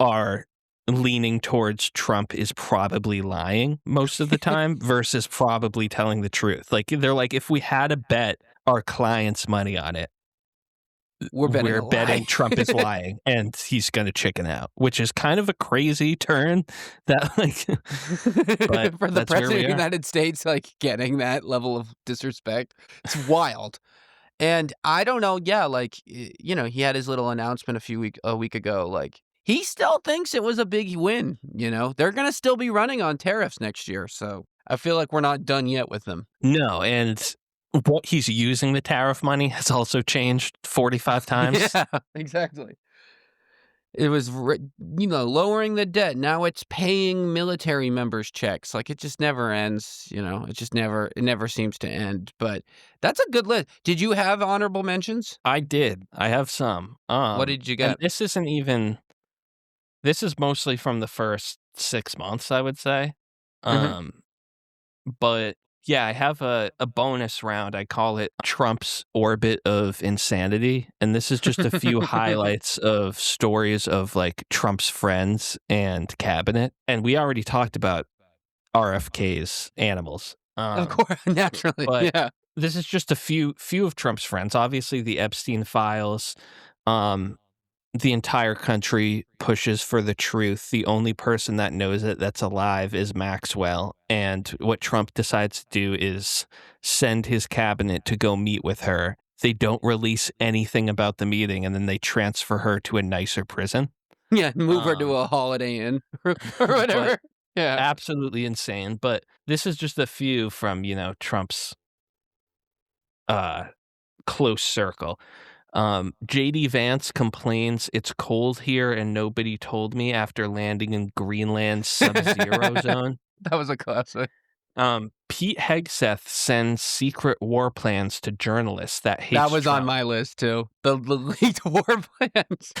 Speaker 2: are leaning towards Trump is probably lying most of the time versus probably telling the truth. Like they're like, if we had to bet our clients' money on it,
Speaker 1: we're betting
Speaker 2: Trump is lying and he's going to chicken out, which is kind of a crazy turn that but
Speaker 1: for the president of the United States, like getting that level of disrespect. It's wild. And I don't know. Yeah. Like, he had his little announcement a week ago. Like he still thinks it was a big win. They're going to still be running on tariffs next year. So I feel like we're not done yet with them.
Speaker 2: No. And what he's using the tariff money has also changed 45 times.
Speaker 1: Yeah, exactly. It was, lowering the debt. Now it's paying military members checks. Like it just never ends. It never seems to end. But that's a good list. Did you have honorable mentions?
Speaker 2: I did. I have some.
Speaker 1: What did you get?
Speaker 2: This is mostly from the first 6 months, I would say. But yeah, I have a bonus round. I call it Trump's Orbit of Insanity. And this is just a few highlights of stories of like Trump's friends and cabinet. And we already talked about RFK's animals.
Speaker 1: Of course, naturally.
Speaker 2: But
Speaker 1: yeah.
Speaker 2: This is just a few of Trump's friends. Obviously, the Epstein files. The entire country pushes for the truth. The only person that knows it that's alive is Maxwell. And what Trump decides to do is send his cabinet to go meet with her. They don't release anything about the meeting, and then they transfer her to a nicer prison.
Speaker 1: Yeah, move her to a Holiday Inn or whatever. Yeah,
Speaker 2: absolutely insane. But this is just a few from, Trump's close circle. JD Vance complains it's cold here and nobody told me after landing in Greenland's sub-zero zone.
Speaker 1: That was a classic.
Speaker 2: Pete Hegseth sends secret war plans to journalists that hate
Speaker 1: That was
Speaker 2: Trump.
Speaker 1: on my list too. The leaked war plans.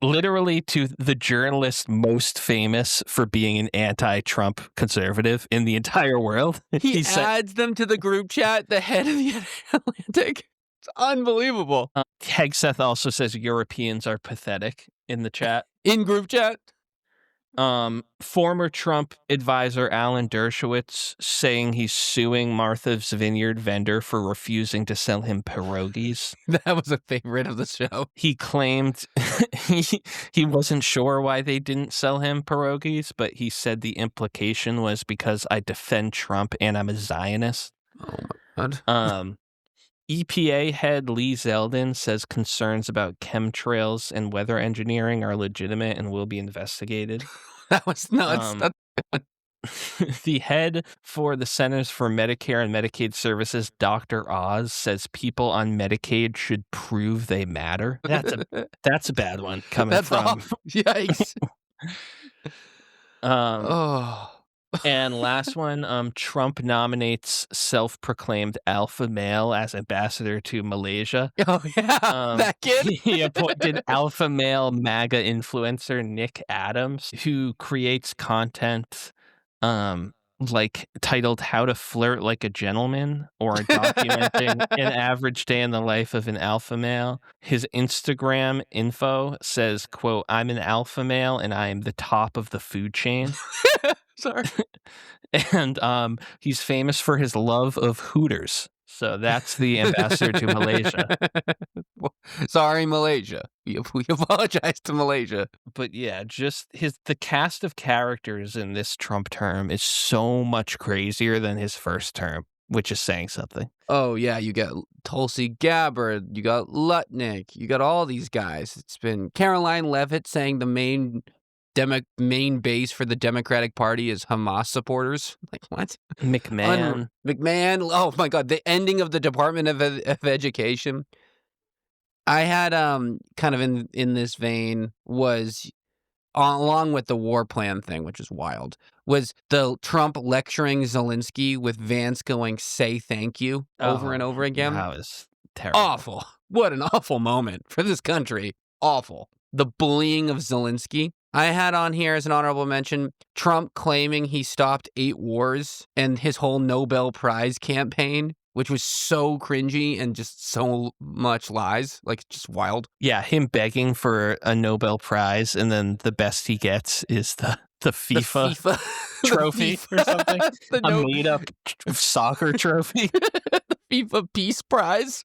Speaker 2: Literally to the journalist most famous for being an anti-Trump conservative in the entire world.
Speaker 1: He adds them to the group chat, the head of the Atlantic. It's unbelievable.
Speaker 2: Hegseth also says Europeans are pathetic in the chat.
Speaker 1: In group chat?
Speaker 2: Former Trump advisor Alan Dershowitz saying he's suing Martha's Vineyard vendor for refusing to sell him pierogies.
Speaker 1: That was a favorite of the show.
Speaker 2: He claimed he wasn't sure why they didn't sell him pierogies, but he said the implication was because I defend Trump and I'm a Zionist.
Speaker 1: Oh my God.
Speaker 2: EPA head Lee Zeldin says concerns about chemtrails and weather engineering are legitimate and will be investigated.
Speaker 1: That was nuts.
Speaker 2: The head for the Centers for Medicare and Medicaid Services, Dr. Oz, says people on Medicaid should prove they matter. That's a bad one coming from.
Speaker 1: Yikes.
Speaker 2: And last one, Trump nominates self-proclaimed alpha male as ambassador to Malaysia.
Speaker 1: Oh, yeah, that kid.
Speaker 2: He appointed alpha male MAGA influencer Nick Adams, who creates content like titled How to Flirt Like a Gentleman or documenting an average day in the life of an alpha male. His Instagram info says, quote, I'm an alpha male and I am the top of the food chain.
Speaker 1: Sorry.
Speaker 2: And he's famous for his love of Hooters. So that's the ambassador to Malaysia.
Speaker 1: Well, sorry, Malaysia. We apologize to Malaysia.
Speaker 2: But yeah, just the cast of characters in this Trump term is so much crazier than his first term, which is saying something.
Speaker 1: Oh, yeah, you got Tulsi Gabbard, you got Lutnick, you got all these guys. It's been Caroline Leavitt saying the main base for the Democratic Party is Hamas supporters. Like, what?
Speaker 2: McMahon.
Speaker 1: McMahon. Oh, my God. The ending of the Department of Education. I had, kind of in this vein was, along with the war plan thing, which is wild, was the Trump lecturing Zelensky with Vance going, say thank you over and over again.
Speaker 2: That was terrible.
Speaker 1: Awful. What an awful moment for this country. Awful. The bullying of Zelensky. I had on here as an honorable mention, Trump claiming he stopped 8 wars and his whole Nobel Prize campaign, which was so cringy and just so much lies, like just wild.
Speaker 2: Yeah, him begging for a Nobel Prize, and then the best he gets is the FIFA trophy or something. A made-up soccer trophy.
Speaker 1: The FIFA Peace Prize.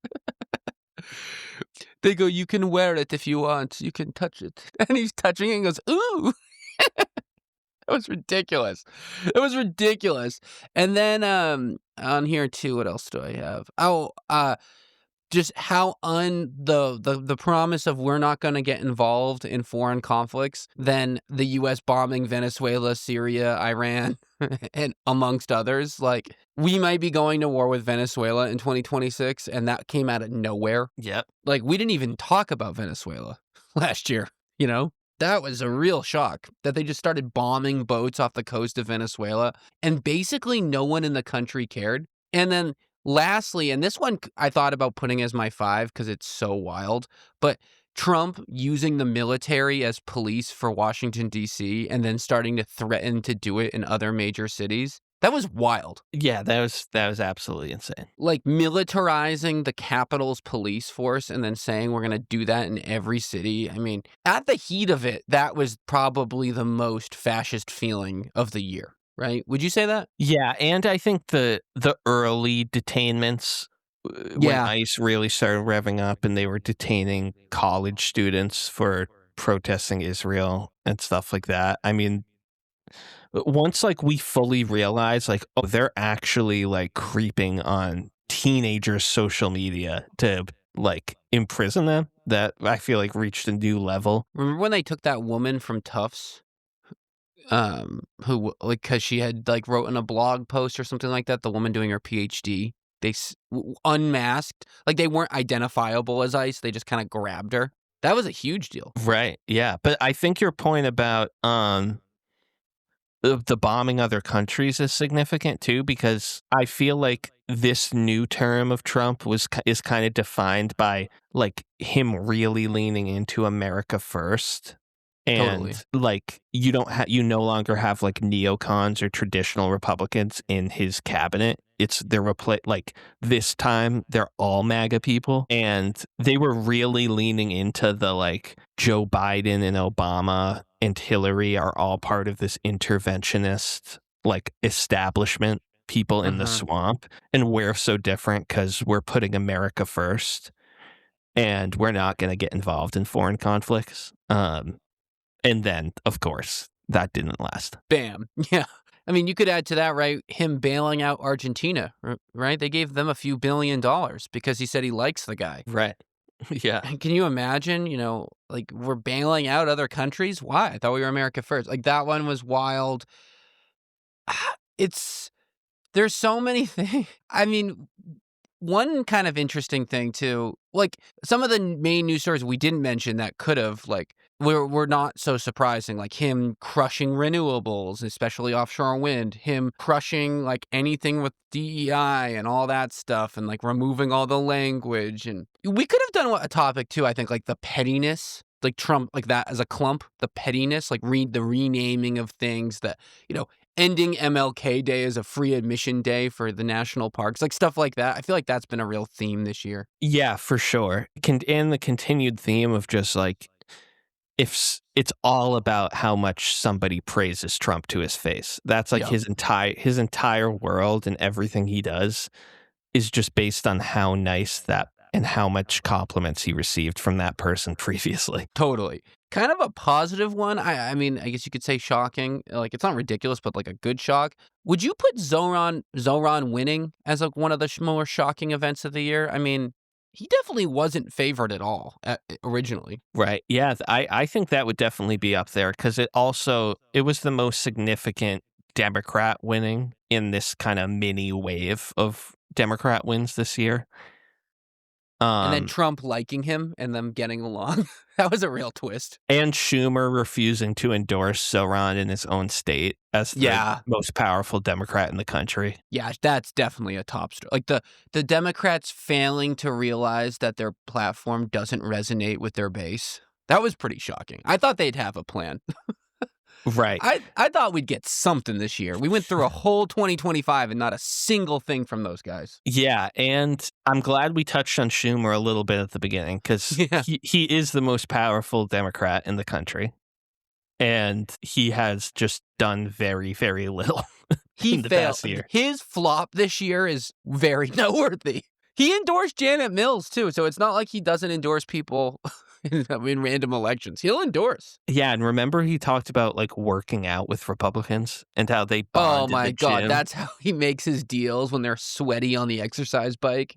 Speaker 1: They go, you can wear it if you want. You can touch it. And he's touching it and goes, ooh. That was ridiculous. It was ridiculous. And then on here too, what else do I have? Oh, just how the promise of we're not going to get involved in foreign conflicts, then the U.S. bombing Venezuela, Syria, Iran, and amongst others. Like, we might be going to war with Venezuela in 2026, and that came out of nowhere.
Speaker 2: Yep.
Speaker 1: Like, we didn't even talk about Venezuela last year, you know? That was a real shock that they just started bombing boats off the coast of Venezuela, and basically no one in the country cared. And then lastly, and this one I thought about putting as my 5 because it's so wild, but Trump using the military as police for Washington, D.C., and then starting to threaten to do it in other major cities. That was wild.
Speaker 2: Yeah, that was absolutely insane.
Speaker 1: Like militarizing the Capitol's police force and then saying we're going to do that in every city. I mean, at the heat of it, that was probably the most fascist feeling of the year, right? Would you say that?
Speaker 2: Yeah, and I think the early detainments when ICE really started revving up and they were detaining college students for protesting Israel and stuff like that. I mean, once like we fully realized like, oh, they're actually like creeping on teenagers' social media to like imprison them, that I feel like reached a new level.
Speaker 1: Remember when they took that woman from Tufts? Who, like, because she had like wrote in a blog post or something like that, the woman doing her PhD, they unmasked, like they weren't identifiable as ICE, they just kind of grabbed her. That was a huge deal.
Speaker 2: Right. Yeah. But I think your point about the bombing other countries is significant too, because I feel like this new term of Trump is kind of defined by like him really leaning into America first. And
Speaker 1: Totally.
Speaker 2: like you no longer have like neocons or traditional Republicans in his cabinet. They're like this time they're all MAGA people, and they were really leaning into the like Joe Biden and Obama and Hillary are all part of this interventionist like establishment people in the swamp, and we're so different because we're putting America first and we're not going to get involved in foreign conflicts. And then, of course, that didn't last.
Speaker 1: Bam. Yeah. I mean, you could add to that, right? Him bailing out Argentina, right? They gave them a few $1 billion because he said he likes the guy.
Speaker 2: Right. Yeah.
Speaker 1: And can you imagine, like we're bailing out other countries? Why? I thought we were America first. Like that one was wild. There's so many things. I mean, one kind of interesting thing too, like some of the main news stories we didn't mention that could have, like, were not so surprising, like him crushing renewables, especially offshore wind, him crushing like anything with DEI and all that stuff, and like removing all the language. And we could have done a topic too, I think, like the pettiness, like Trump, like that as a clump, the pettiness, like the renaming of things that, ending MLK Day as a free admission day for the national parks, like stuff like that. I feel like that's been a real theme this year.
Speaker 2: Yeah, for sure. And the continued theme of just like, if it's all about how much somebody praises Trump to his face. That's like his entire world and everything he does is just based on how nice that and how much compliments he received from that person previously.
Speaker 1: Totally. Kind of a positive one. I mean, I guess you could say shocking. Like, it's not ridiculous, but like a good shock. Would you put Zoran winning as like one of the more shocking events of the year? I mean, he definitely wasn't favored at all originally.
Speaker 2: Right. Yeah, I think that would definitely be up there because it was the most significant Democrat winning in this kind of mini wave of Democrat wins this year.
Speaker 1: And then Trump liking him and them getting along. That was a real twist.
Speaker 2: And Schumer refusing to endorse Zoran in his own state as the most powerful Democrat in the country.
Speaker 1: Yeah, that's definitely a top story. Like the Democrats failing to realize that their platform doesn't resonate with their base. That was pretty shocking. I thought they'd have a plan.
Speaker 2: Right.
Speaker 1: I thought we'd get something this year. We went through a whole 2025 and not a single thing from those guys.
Speaker 2: Yeah, and I'm glad we touched on Schumer a little bit at the beginning because he is the most powerful Democrat in the country. And he has just done very, very little in the past year.
Speaker 1: His flop this year is very noteworthy. He endorsed Janet Mills, too, so it's not like he doesn't endorse people in random elections. He'll endorse.
Speaker 2: Yeah, and remember he talked about like working out with Republicans and how they bonded.
Speaker 1: Oh my God,
Speaker 2: gym.
Speaker 1: that's how he makes his deals when they're sweaty on the exercise bike.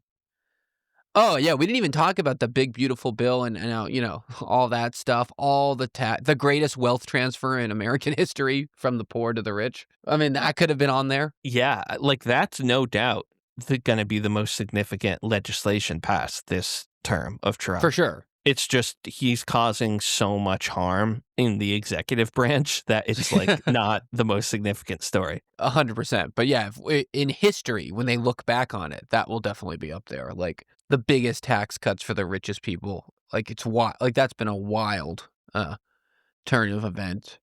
Speaker 1: Oh yeah, we didn't even talk about the big beautiful bill and all that stuff, all the greatest wealth transfer in American history from the poor to the rich. I mean, that could have been on there.
Speaker 2: Yeah, like that's no doubt going to be the most significant legislation passed this term of Trump.
Speaker 1: For sure.
Speaker 2: It's just he's causing so much harm in the executive branch that it's like not the most significant story.
Speaker 1: 100%. But yeah, in history, when they look back on it, that will definitely be up there. Like the biggest tax cuts for the richest people. Like it's wild. Like that's been a wild turn of event.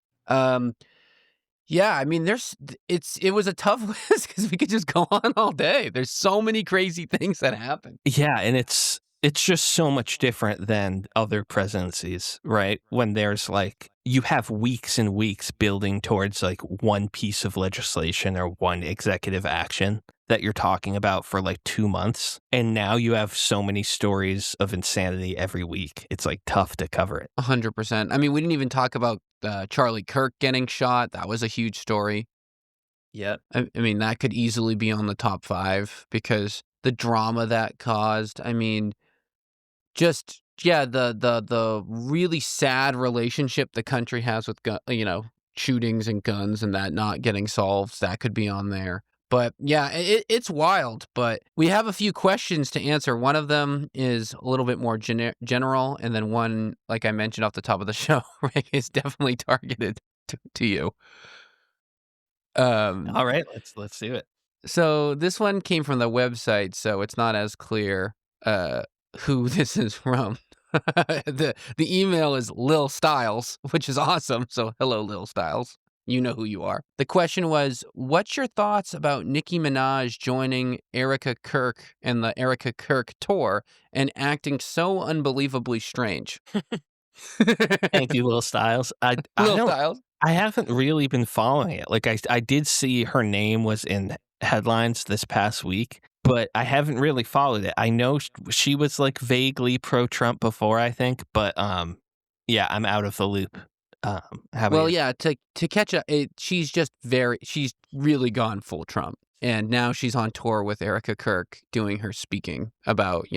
Speaker 1: Yeah, I mean, it was a tough list because we could just go on all day. There's so many crazy things that happen.
Speaker 2: Yeah, and it's just so much different than other presidencies, right? When there's like, you have weeks and weeks building towards like one piece of legislation or one executive action that you're talking about for like 2 months. And now you have so many stories of insanity every week. It's like tough to cover it.
Speaker 1: 100%. I mean, we didn't even talk about Charlie Kirk getting shot. That was a huge story.
Speaker 2: Yep.
Speaker 1: I mean, that could easily be on the top 5 because the drama that caused. I mean, just the really sad relationship the country has with shootings and guns and that not getting solved, that could be on there. But yeah, it's wild. But we have a few questions to answer. One of them is a little bit more general, and then one, like I mentioned off the top of the show, Rick, is definitely targeted to you.
Speaker 2: All right, let's do it.
Speaker 1: So this one came from the website, so it's not as clear who this is from. The email is Lil Styles, which is awesome. So hello, Lil Styles. You know who you are. The question was, what's your thoughts about Nicki Minaj joining Erica Kirk and the Erica Kirk tour and acting so unbelievably strange?
Speaker 2: Thank you, Lil Styles.
Speaker 1: Styles.
Speaker 2: I haven't really been following it. Like I did see her name was in headlines this past week, but I haven't really followed it. I know she was like vaguely pro-Trump before, I think, but yeah, I'm out of the loop.
Speaker 1: Yeah, to catch up, she's really gone full Trump, and now she's on tour with Erica Kirk doing her speaking about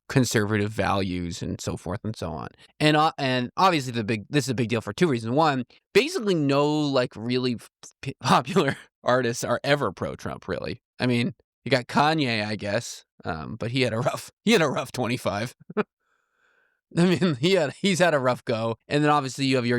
Speaker 1: conservative values and so forth and so on. And obviously this is a big deal for 2 reasons. One, basically no like really popular artists are ever pro-Trump. Really, I mean, you got Kanye, I guess, but he had a rough 25. I mean, he's had a rough go, and then obviously you have the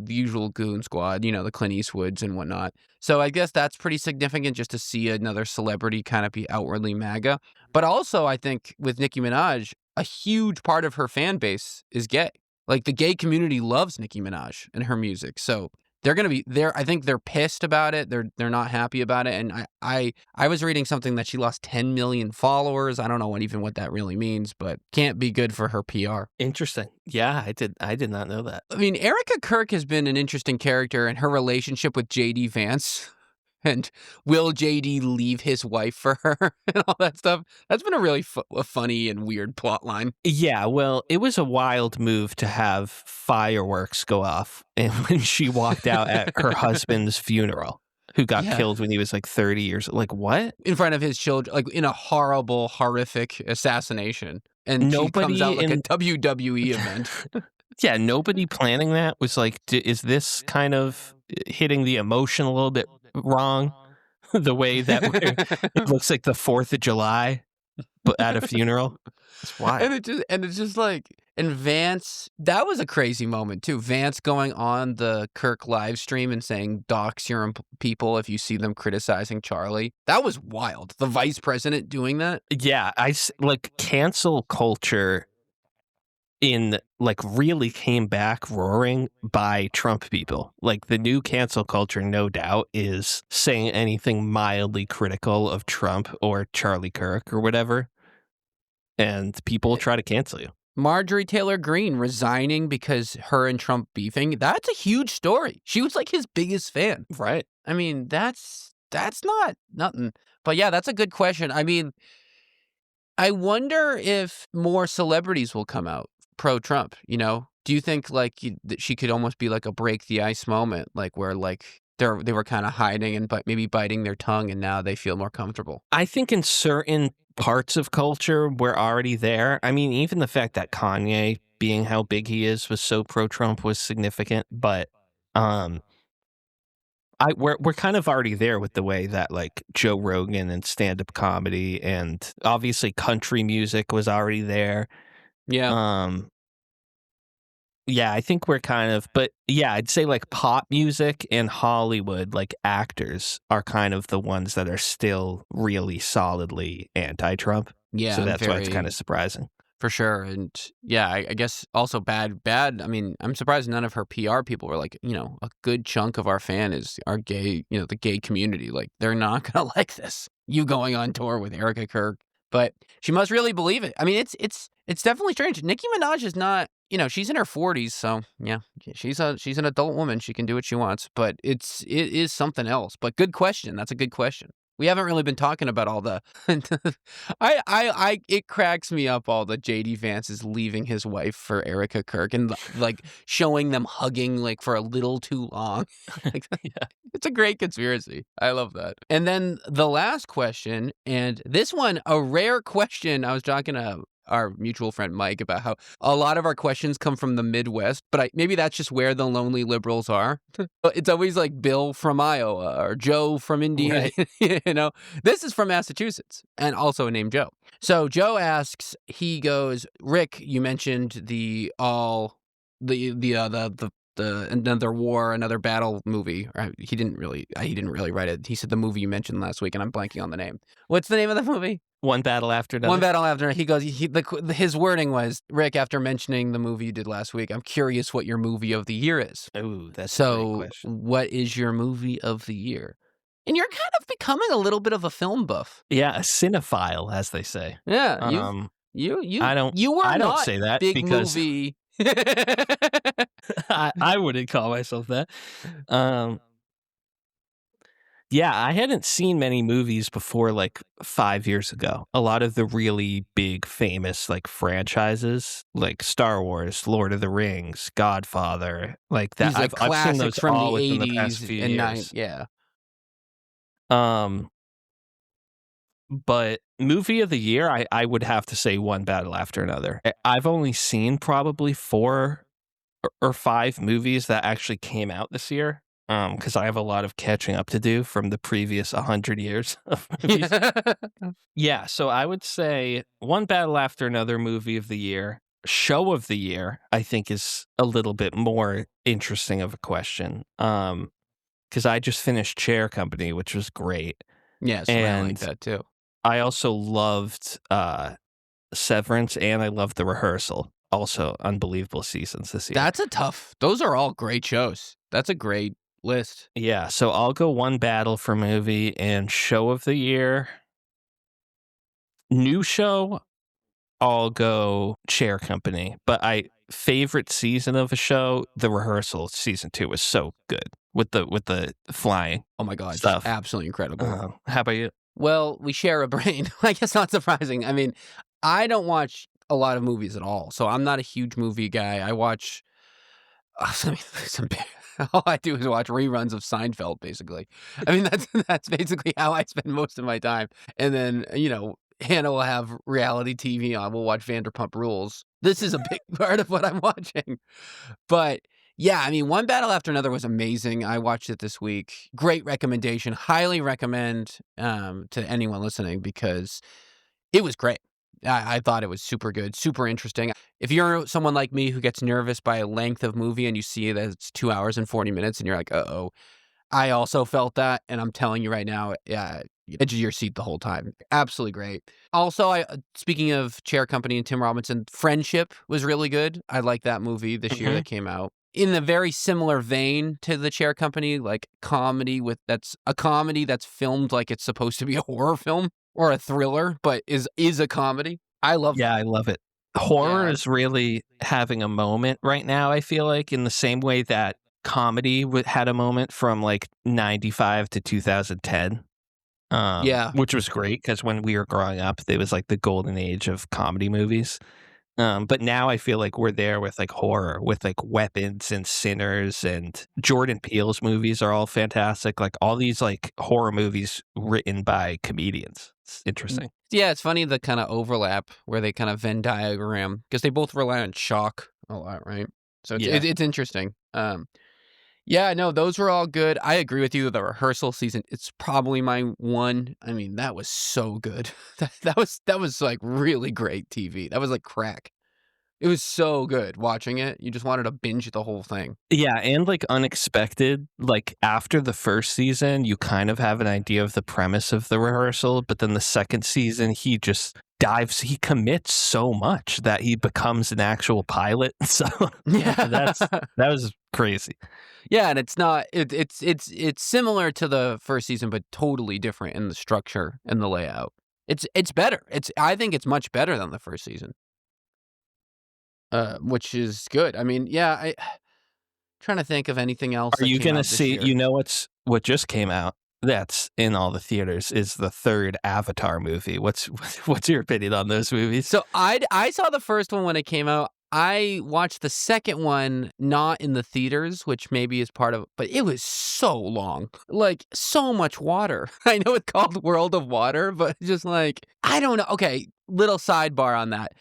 Speaker 1: usual goon squad, the Clint Eastwoods and whatnot. So I guess that's pretty significant just to see another celebrity kind of be outwardly MAGA. But also, I think with Nicki Minaj, a huge part of her fan base is gay. Like the gay community loves Nicki Minaj and her music. So they're gonna be there. I think they're pissed about it. They're not happy about it. And I was reading something that she lost 10 million followers. I don't know what that really means, but can't be good for her PR.
Speaker 2: Interesting. Yeah, I did not know that.
Speaker 1: I mean, Erica Kirk has been an interesting character, and her relationship with JD Vance and will JD leave his wife for her and all that stuff. That's been a really funny and weird plot line.
Speaker 2: Yeah, well, it was a wild move to have fireworks go off and when she walked out at her husband's funeral, who got killed when he was like 30 years old. Like, what?
Speaker 1: In front of his children, like in a horrible, horrific assassination. And she comes out like a WWE event.
Speaker 2: Yeah, nobody planning that was like, is this kind of hitting the emotion a little bit wrong? The way that it looks like the 4th of July, but at a funeral. It's wild.
Speaker 1: And it's just like, and Vance, that was a crazy moment too. Vance going on the Kirk live stream and saying, dox your people if you see them criticizing Charlie. That was wild. The vice president doing that.
Speaker 2: Yeah, like cancel culture really came back roaring by Trump people. Like the new cancel culture, no doubt, is saying anything mildly critical of Trump or Charlie Kirk or whatever. And people try to cancel you.
Speaker 1: Marjorie Taylor Greene resigning because her and Trump beefing. That's a huge story. She was like his biggest fan.
Speaker 2: Right.
Speaker 1: I mean, that's not nothing. But yeah, that's a good question. I mean, I wonder if more celebrities will come out pro-Trump, you know? Do you think like that she could almost be like a break the ice moment, like where like they were kind of hiding and maybe biting their tongue and now they feel more comfortable?
Speaker 2: I think in certain parts of culture, we're already there. I mean, even the fact that Kanye, being how big he is, was so pro-Trump was significant. But we're kind of already there with the way that like Joe Rogan and stand-up comedy and obviously country music was already there.
Speaker 1: Yeah.
Speaker 2: Yeah, I think we're kind of, but yeah, I'd say like pop music and Hollywood, like actors are kind of the ones that are still really solidly anti-Trump.
Speaker 1: Yeah.
Speaker 2: So that's why it's kind of surprising.
Speaker 1: For sure. And yeah, I guess also bad. I mean, I'm surprised none of her PR people were like, you know, a good chunk of our fan is our gay, you know, the gay community. Like they're not going to like this. You going on tour with Erica Kirk. But she must really believe it. I mean, it's definitely strange. Nicki Minaj is not, you know, she's in her 40s, so yeah, she's an adult woman. She can do what she wants, but it is something else. But good question. That's a good question. We haven't really been talking about all the it cracks me up all the JD Vance is leaving his wife for Erica Kirk and like showing them hugging like for a little too long. Like, yeah, it's a great conspiracy. I love that. And then the last question, and this one, a rare question. I was talking to our mutual friend Mike about how a lot of our questions come from the Midwest, but maybe that's just where the lonely liberals are. It's always like Bill from Iowa or Joe from Indiana. Right. You know, this is from Massachusetts and also named Joe. So Joe asks, he goes, Rick, you mentioned the another war, another battle movie. He didn't really write it. He said the movie you mentioned last week, and I'm blanking on the name. What's the name of the movie?
Speaker 2: One Battle After Another.
Speaker 1: One Battle After Another. He goes, his wording was, Rick, after mentioning the movie you did last week, I'm curious what your movie of the year is.
Speaker 2: Ooh, that's
Speaker 1: so
Speaker 2: a great question.
Speaker 1: What is your movie of the year? And you're kind of becoming a little bit of a film buff.
Speaker 2: Yeah, a cinephile, as they say.
Speaker 1: Yeah, you were
Speaker 2: not say that
Speaker 1: big
Speaker 2: because
Speaker 1: movie.
Speaker 2: I wouldn't call myself that. Yeah, I hadn't seen many movies before like 5 years ago. A lot of the really big, famous like franchises, like Star Wars, Lord of the Rings, Godfather, like that.
Speaker 1: These
Speaker 2: I've seen those
Speaker 1: from
Speaker 2: all
Speaker 1: the
Speaker 2: within
Speaker 1: 80s
Speaker 2: the past few
Speaker 1: and
Speaker 2: years.
Speaker 1: Yeah.
Speaker 2: But movie of the year, I would have to say One Battle After Another. I've only seen probably 4 or 5 movies that actually came out this year. Because I have a lot of catching up to do from the previous 100 years of movies. Yeah, so I would say One Battle After Another, movie of the year. Show of the year, I think, is a little bit more interesting of a question. Because I just finished Chair Company, which was great.
Speaker 1: Yes, I like that too.
Speaker 2: I also loved Severance, and I loved The Rehearsal. Also, unbelievable seasons this year.
Speaker 1: Those are all great shows. That's a great list.
Speaker 2: Yeah, so I'll go One Battle for movie and show of the year. New show, I'll go Chair Company. But favorite season of a show, The Rehearsal season 2 was so good. with the flying
Speaker 1: Oh my God,
Speaker 2: stuff.
Speaker 1: absolutely incredible.
Speaker 2: How about you?
Speaker 1: Well, we share a brain. I guess not surprising. I mean, I don't watch a lot of movies at all, so I'm not a huge movie guy. I watch all I do is watch reruns of Seinfeld, basically. I mean, that's basically how I spend most of my time. And then, Hannah will have reality TV on. We'll watch Vanderpump Rules. This is a big part of what I'm watching. But yeah, I mean, One Battle After Another was amazing. I watched it this week. Great recommendation. Highly recommend to anyone listening because it was great. I thought it was super good, super interesting. If you're someone like me who gets nervous by a length of movie and you see that it's 2 hours and 40 minutes and you're like, uh-oh, I also felt that. And I'm telling you right now, edge of your seat the whole time. Absolutely great. Also, speaking of Chair Company and Tim Robinson, Friendship was really good. I like that movie this year that came out. In a very similar vein to the Chair Company, like that's a comedy that's filmed like it's supposed to be a horror film or a thriller, but is a comedy. I love that.
Speaker 2: I love it. Horror is really having a moment right now, I feel like, in the same way that comedy had a moment from like 95 to 2010. Which was great because when we were growing up, it was like the golden age of comedy movies. But now I feel like we're there with like horror, with like Weapons and Sinners, and Jordan Peele's movies are all fantastic. Like all these like horror movies written by comedians. It's interesting.
Speaker 1: Yeah, it's funny the kind of overlap where they kind of Venn diagram because they both rely on shock a lot, right? So it's interesting. Yeah, no, those were all good. I agree with you. The rehearsal season, it's probably my one. I mean, that was so good. That was like really great TV. That was like crack. It was so good watching it. You just wanted to binge the whole thing.
Speaker 2: Yeah, and like unexpected. Like after the first season, you kind of have an idea of the premise of the rehearsal, but then the second season, he just he commits so much that he becomes an actual pilot. So that was crazy.
Speaker 1: Yeah, and it's not it's similar to the first season, but totally different in the structure and the layout. It's better. I think it's much better than the first season. Which is good. I mean, I trying to think of anything else.
Speaker 2: Are you gonna see? What just came out that's in all the theaters is the third Avatar movie. What's your opinion on those movies?
Speaker 1: So I saw the first one when it came out. I watched the second one not in the theaters, which maybe is part of it, but it was so long. Like, so much water. I know it's called World of Water, but just like, I don't know. Okay, little sidebar on that.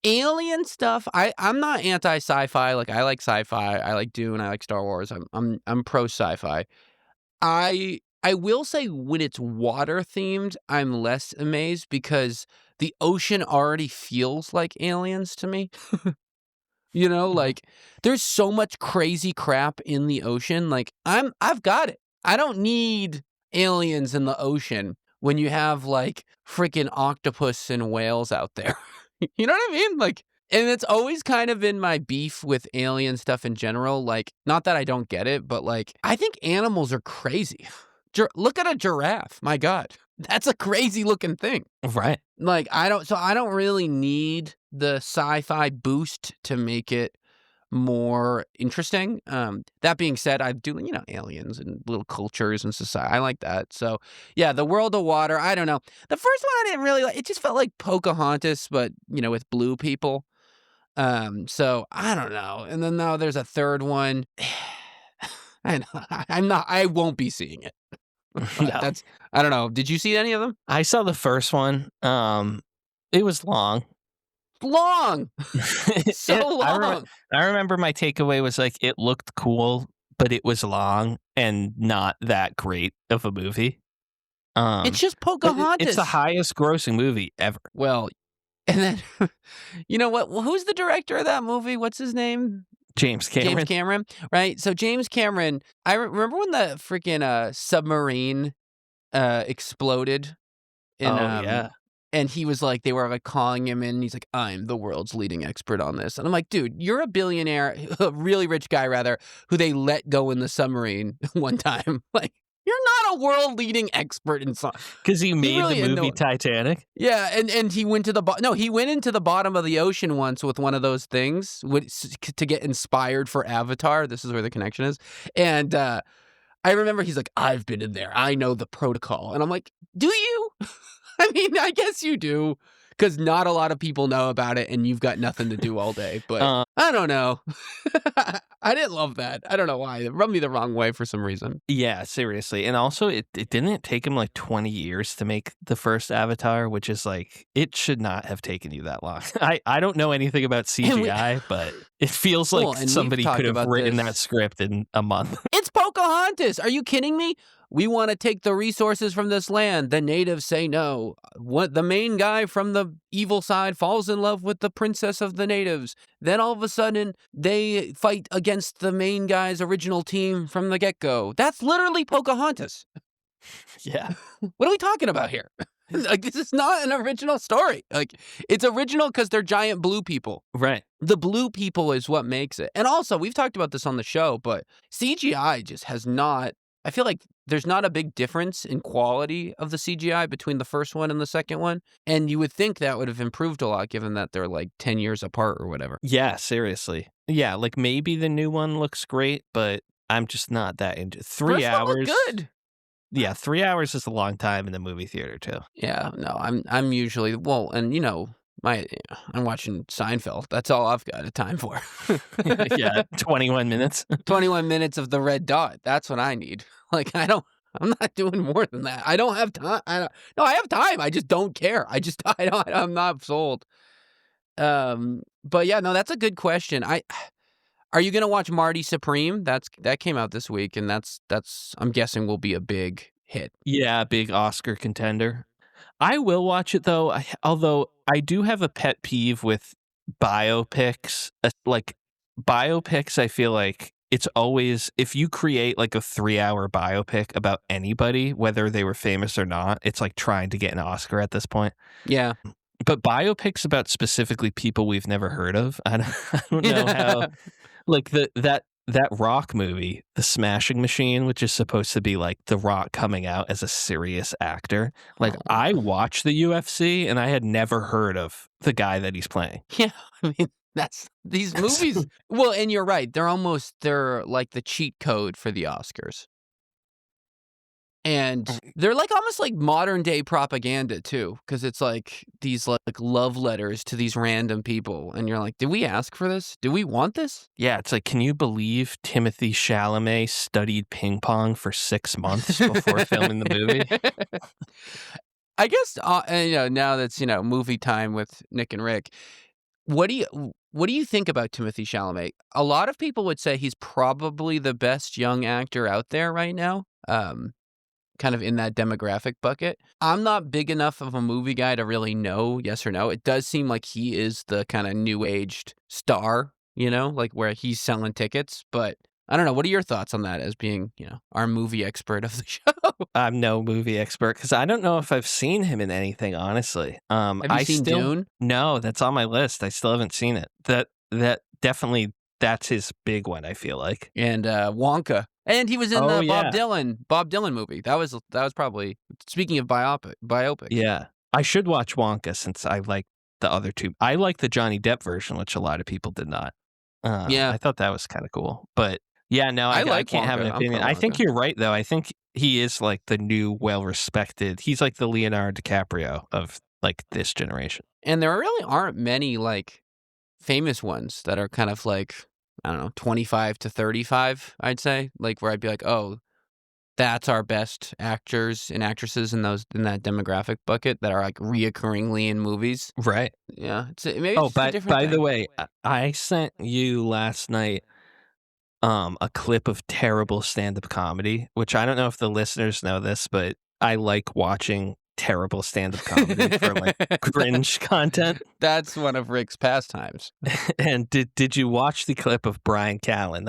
Speaker 1: Alien stuff, I'm not anti-sci-fi. Like, I like sci-fi. I like Dune. I like Star Wars. I'm pro sci-fi. I will say when it's water themed, I'm less amazed because the ocean already feels like aliens to me. Like there's so much crazy crap in the ocean. Like I've got it. I don't need aliens in the ocean when you have like freaking octopus and whales out there. You know what I mean? Like, and it's always kind of been my beef with alien stuff in general. Like, not that I don't get it, but like, I think animals are crazy. Look at a giraffe. My God, that's a crazy looking thing.
Speaker 2: Right.
Speaker 1: Like, I don't really need the sci-fi boost to make it more interesting. That being said, I do, aliens and little cultures and society. I like that. So yeah, the World of Water. I don't know. The first one I didn't really like. It just felt like Pocahontas, but with blue people. So I don't know. And then now there's a third one. I won't be seeing it.
Speaker 2: No.
Speaker 1: I don't know. Did you see any of them?
Speaker 2: I saw the first one. It was long.
Speaker 1: Long. Long.
Speaker 2: I remember my takeaway was like it looked cool, but it was long and not that great of a movie.
Speaker 1: It's just Pocahontas.
Speaker 2: It's the highest grossing movie ever.
Speaker 1: Well, and then you know what? Well, who's the director of that movie? What's his name?
Speaker 2: James Cameron.
Speaker 1: Right? So James Cameron, I remember when the freaking submarine exploded.
Speaker 2: Yeah.
Speaker 1: And he was like, they were like calling him in. And he's like, I'm the world's leading expert on this. And I'm like, dude, you're a billionaire, a really rich guy rather, who they let go in the submarine one time. Like, You're not a world-leading expert in science.
Speaker 2: Because he made the movie Titanic?
Speaker 1: Yeah, and he went to he went into the bottom of the ocean once with one of those things to get inspired for Avatar. This is where the connection is. And I remember he's like, I've been in there. I know the protocol. And I'm like, do you? I mean, I guess you do. Because not a lot of people know about it, and you've got nothing to do all day. But I don't know. I didn't love that. I don't know why. It rubbed me the wrong way for some reason.
Speaker 2: Yeah, seriously. And also, it didn't take him like 20 years to make the first Avatar, which is like, it should not have taken you that long. I don't know anything about CGI, but it feels like somebody could have written that script in a month.
Speaker 1: It's Pocahontas. Are you kidding me? We want to take the resources from this land. The natives say no. What the main guy from the evil side falls in love with the princess of the natives. Then all of a sudden they fight against the main guy's original team from the get-go. That's literally Pocahontas.
Speaker 2: Yeah.
Speaker 1: What are we talking about here? Like, this is not an original story. Like, it's original because they're giant blue people.
Speaker 2: Right.
Speaker 1: The blue people is what makes it. And also, we've talked about this on the show, but CGI just has not... I feel like there's not a big difference in quality of the CGI between the first one and the second one. And you would think that would have improved a lot given that they're like 10 years apart or whatever.
Speaker 2: Yeah, seriously. Yeah, like maybe the new one looks great, but I'm just not that into 3 hours.
Speaker 1: Good.
Speaker 2: Yeah, 3 hours is a long time in the movie theater too.
Speaker 1: Yeah, no, I'm usually, well, and you know, I'm watching Seinfeld. That's all I've got time for.
Speaker 2: Yeah, 21 minutes.
Speaker 1: 21 minutes of the red dot. That's what I need. Like, I'm not doing more than that. I don't have time. I have time. I just don't care. I'm not sold. But yeah, no, that's a good question. Are you going to watch Marty Supreme? That came out this week, and that's I'm guessing will be a big hit.
Speaker 2: Yeah, big Oscar contender. I will watch it though, although I do have a pet peeve with biopics. Like biopics, I feel like it's always, if you create like a 3-hour biopic about anybody, whether they were famous or not, it's like trying to get an Oscar at this point.
Speaker 1: Yeah.
Speaker 2: But biopics about specifically people we've never heard of, I don't know how. Like that Rock movie, The Smashing Machine, which is supposed to be like The Rock coming out as a serious actor. Like, I watched the UFC and I had never heard of the guy that he's playing.
Speaker 1: Yeah, I mean, that's these movies. Well, and you're right. They're like the cheat code for the Oscars. And they're like almost like modern day propaganda too, because it's like these like love letters to these random people, and you're like, did we ask for this? Do we want this?
Speaker 2: Yeah, it's like, can you believe Timothée Chalamet studied ping pong for 6 months before filming the movie?
Speaker 1: I guess now that's movie time with Nick and Rick. What do you think about Timothée Chalamet? A lot of people would say he's probably the best young actor out there right now. Kind of in that demographic bucket. I'm not big enough of a movie guy to really know yes or no. It does seem like he is the kind of new-aged star, like where he's selling tickets. But I don't know. What are your thoughts on that as being, our movie expert of the show?
Speaker 2: I'm no movie expert because I don't know if I've seen him in anything, honestly.
Speaker 1: Have you seen Dune?
Speaker 2: No, that's on my list. I still haven't seen it. That definitely, that's his big one, I feel like.
Speaker 1: And Wonka. And he was in the Bob Dylan movie. That was probably, speaking of biopic.
Speaker 2: Yeah. I should watch Wonka since I like the other two. I like the Johnny Depp version, which a lot of people did not. Yeah. I thought that was kind of cool. But yeah, no, I can't have an opinion. I think you're right, though. I think he is like the new, well-respected. He's like the Leonardo DiCaprio of like this generation.
Speaker 1: And there really aren't many like famous ones that are kind of like, I don't know, 25 to 35, I'd say. Like where I'd be like, oh, that's our best actors and actresses in that demographic bucket that are like reoccurringly in movies.
Speaker 2: Right.
Speaker 1: Yeah.
Speaker 2: By the way, I sent you last night a clip of terrible stand-up comedy, which I don't know if the listeners know this, but I like watching terrible stand-up comedy for like cringe content.
Speaker 1: That's one of Rick's pastimes.
Speaker 2: And did you watch the clip of Brian Callen?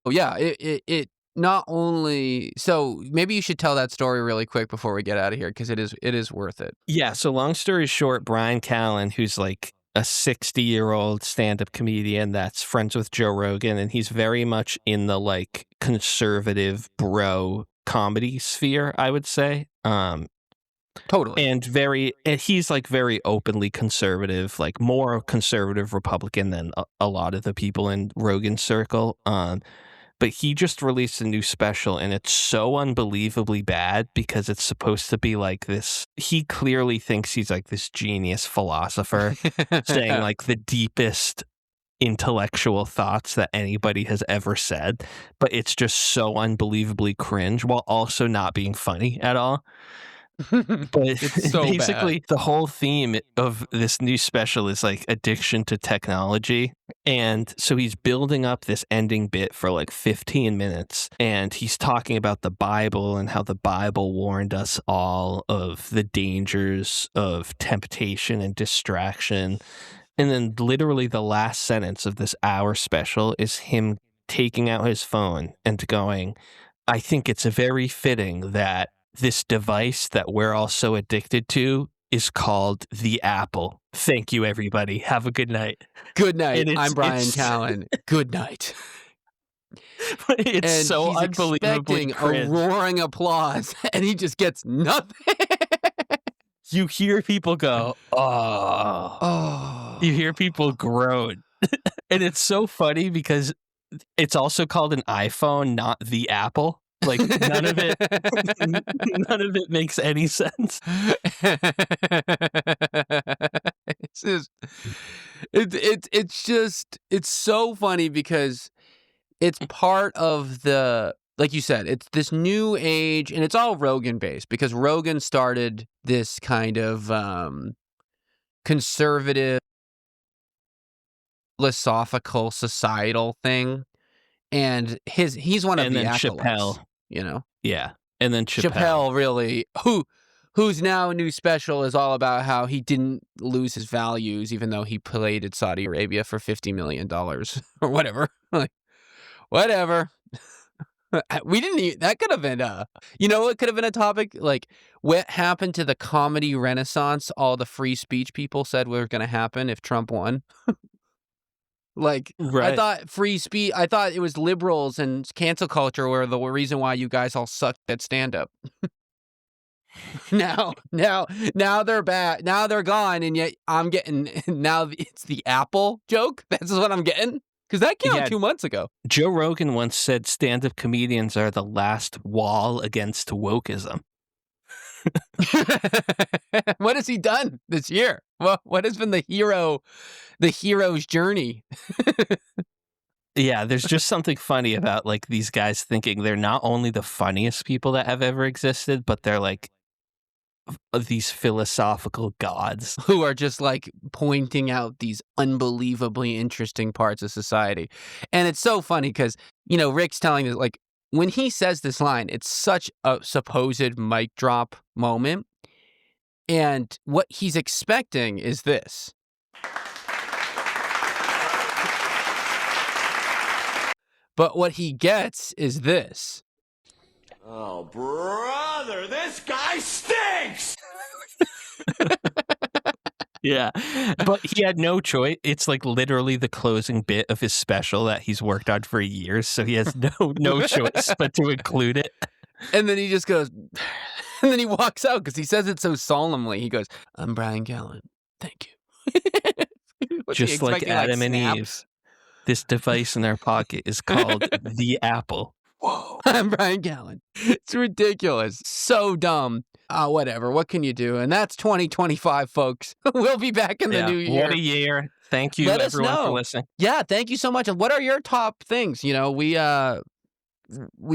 Speaker 1: Yeah. It not only, so maybe you should tell that story really quick before we get out of here, because it is worth it.
Speaker 2: Yeah. So long story short, Brian Callen, who's like a 60-year-old stand-up comedian that's friends with Joe Rogan, and he's very much in the like conservative bro comedy sphere, I would say.
Speaker 1: Totally.
Speaker 2: And he's like very openly conservative, like more conservative Republican than a lot of the people in Rogan's circle. But he just released a new special, and it's so unbelievably bad because it's supposed to be like this. He clearly thinks he's like this genius philosopher saying like the deepest intellectual thoughts that anybody has ever said, but it's just so unbelievably cringe while also not being funny at all. But
Speaker 1: It's so
Speaker 2: basically,
Speaker 1: bad.
Speaker 2: the whole theme of this new special is like addiction to technology. And so he's building up this ending bit for like 15 minutes. And he's talking about the Bible and how the Bible warned us all of the dangers of temptation and distraction. And then literally the last sentence of this hour special is him taking out his phone and going, I think it's very fitting that this device that we're all so addicted to is called the Apple. Thank you, everybody. Have a good night.
Speaker 1: Good night. I'm Brian Callen. Good night.
Speaker 2: It's
Speaker 1: and
Speaker 2: so
Speaker 1: he's
Speaker 2: unbelievably
Speaker 1: expecting
Speaker 2: cringe.
Speaker 1: a roaring applause, and he just gets nothing.
Speaker 2: You hear people go, oh.
Speaker 1: Oh.
Speaker 2: You hear people groan. And it's so funny because it's also called an iPhone, not the Apple. Like none of it makes any sense.
Speaker 1: It's so funny because it's part of the, like you said, it's this new age, and it's all Rogan based because Rogan started this kind of conservative philosophical societal thing, and he's one of
Speaker 2: And
Speaker 1: the
Speaker 2: then
Speaker 1: acolytes,
Speaker 2: Chappelle.
Speaker 1: you know.
Speaker 2: Yeah. And then Chappelle
Speaker 1: really whose now new special is all about how he didn't lose his values even though he played at Saudi Arabia for $50 million or whatever. Like, whatever. We didn't that could have been it could have been a topic, like what happened to the comedy renaissance all the free speech people said were going to happen if Trump won. Like,
Speaker 2: right.
Speaker 1: I thought it was liberals and cancel culture were the reason why you guys all sucked at stand-up. Now they're bad. Now they're gone, and yet I'm getting, now it's the Apple joke. That's what I'm getting. Because that came out 2 months ago.
Speaker 2: Joe Rogan once said stand-up comedians are the last wall against wokeism.
Speaker 1: What has he done this year? What has been the hero's journey?
Speaker 2: Yeah, there's just something funny about like these guys thinking they're not only the funniest people that have ever existed, but they're like these philosophical gods
Speaker 1: who are just like pointing out these unbelievably interesting parts of society. And it's so funny because, Rick's telling us, like, when he says this line, it's such a supposed mic drop moment. And what he's expecting is this. But what he gets is this.
Speaker 4: Oh, brother, this guy stinks!
Speaker 2: Yeah, but he had no choice. It's like literally the closing bit of his special that he's worked on for years, so he has no choice but to include it.
Speaker 1: And then he just goes, and then he walks out because he says it so solemnly. He goes, I'm Brian Callen. Thank you.
Speaker 2: Just like Adam and Eve, this device in their pocket is called the Apple.
Speaker 1: Whoa, I'm Brian Callen. It's ridiculous. So dumb. Whatever. What can you do? And that's 2025, folks. We'll be back in the new year.
Speaker 2: What a year. Thank you, everyone, for listening.
Speaker 1: Yeah, thank you so much. And what are your top things? We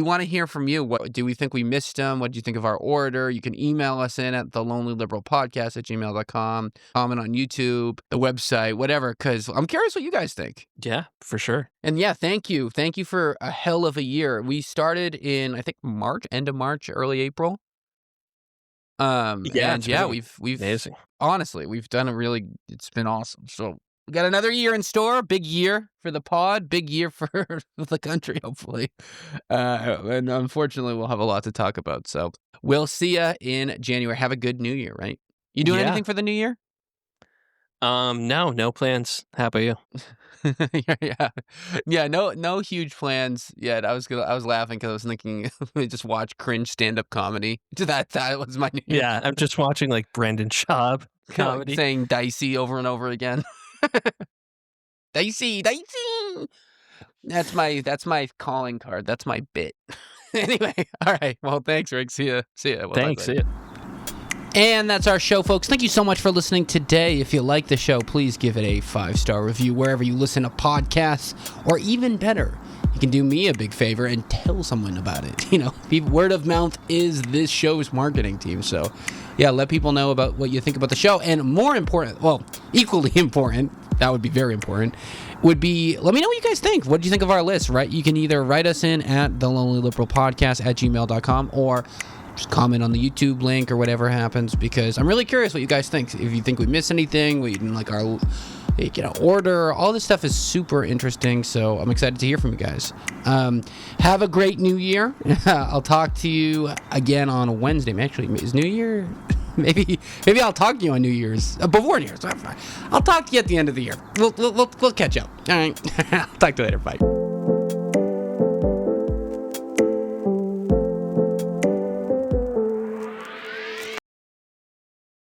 Speaker 1: want to hear from you. What do we think we missed them? What do you think of our order? You can email us in at thelonelyliberalpodcast@gmail.com. Comment on YouTube, the website, whatever, because I'm curious what you guys think.
Speaker 2: Yeah, for sure.
Speaker 1: And yeah, thank you. Thank you for a hell of a year. We started in, I think, March, end of March, early April. We've
Speaker 2: amazing.
Speaker 1: Honestly, we've done it's been awesome. So we got another year in store. Big year for the pod. Big year for the country, hopefully. And unfortunately, we'll have a lot to talk about. So we'll see you in January. Have a good New Year, right? You doing anything for the New Year?
Speaker 2: No plans. How about you?
Speaker 1: Yeah. No huge plans yet. I was laughing because I was thinking we just watch cringe stand-up comedy. That was my New Year's.
Speaker 2: Yeah, I'm just watching like Brendan Schaub comedy.
Speaker 1: Saying dicey over and over again. Dicey. That's my calling card. That's my bit. Anyway, all right. Well, thanks, Rick. See ya. We'll
Speaker 2: Thanks.
Speaker 1: talk later. And that's our show, folks. Thank you so much for listening today. If you like the show, please give it a 5-star review wherever you listen to podcasts, or even better, you can do me a big favor and tell someone about it. Word of mouth is this show's marketing team. So, yeah, let people know about what you think about the show. And more important, well, equally important, that would be very important, would be let me know what you guys think. What do you think of our list, right? You can either write us in at thelonelyliberalpodcast@gmail.com or just comment on the YouTube link or whatever happens, because I'm really curious what you guys think. If you think we missed anything, we didn't like our order, all this stuff is super interesting, so I'm excited to hear from you guys. Have a great New Year. I'll talk to you again on Wednesday. Actually, is New Year? Maybe I'll talk to you on New Year's, before New Year's. I'll talk to you at the end of the year. We'll catch up. All right. I'll talk to you later. Bye.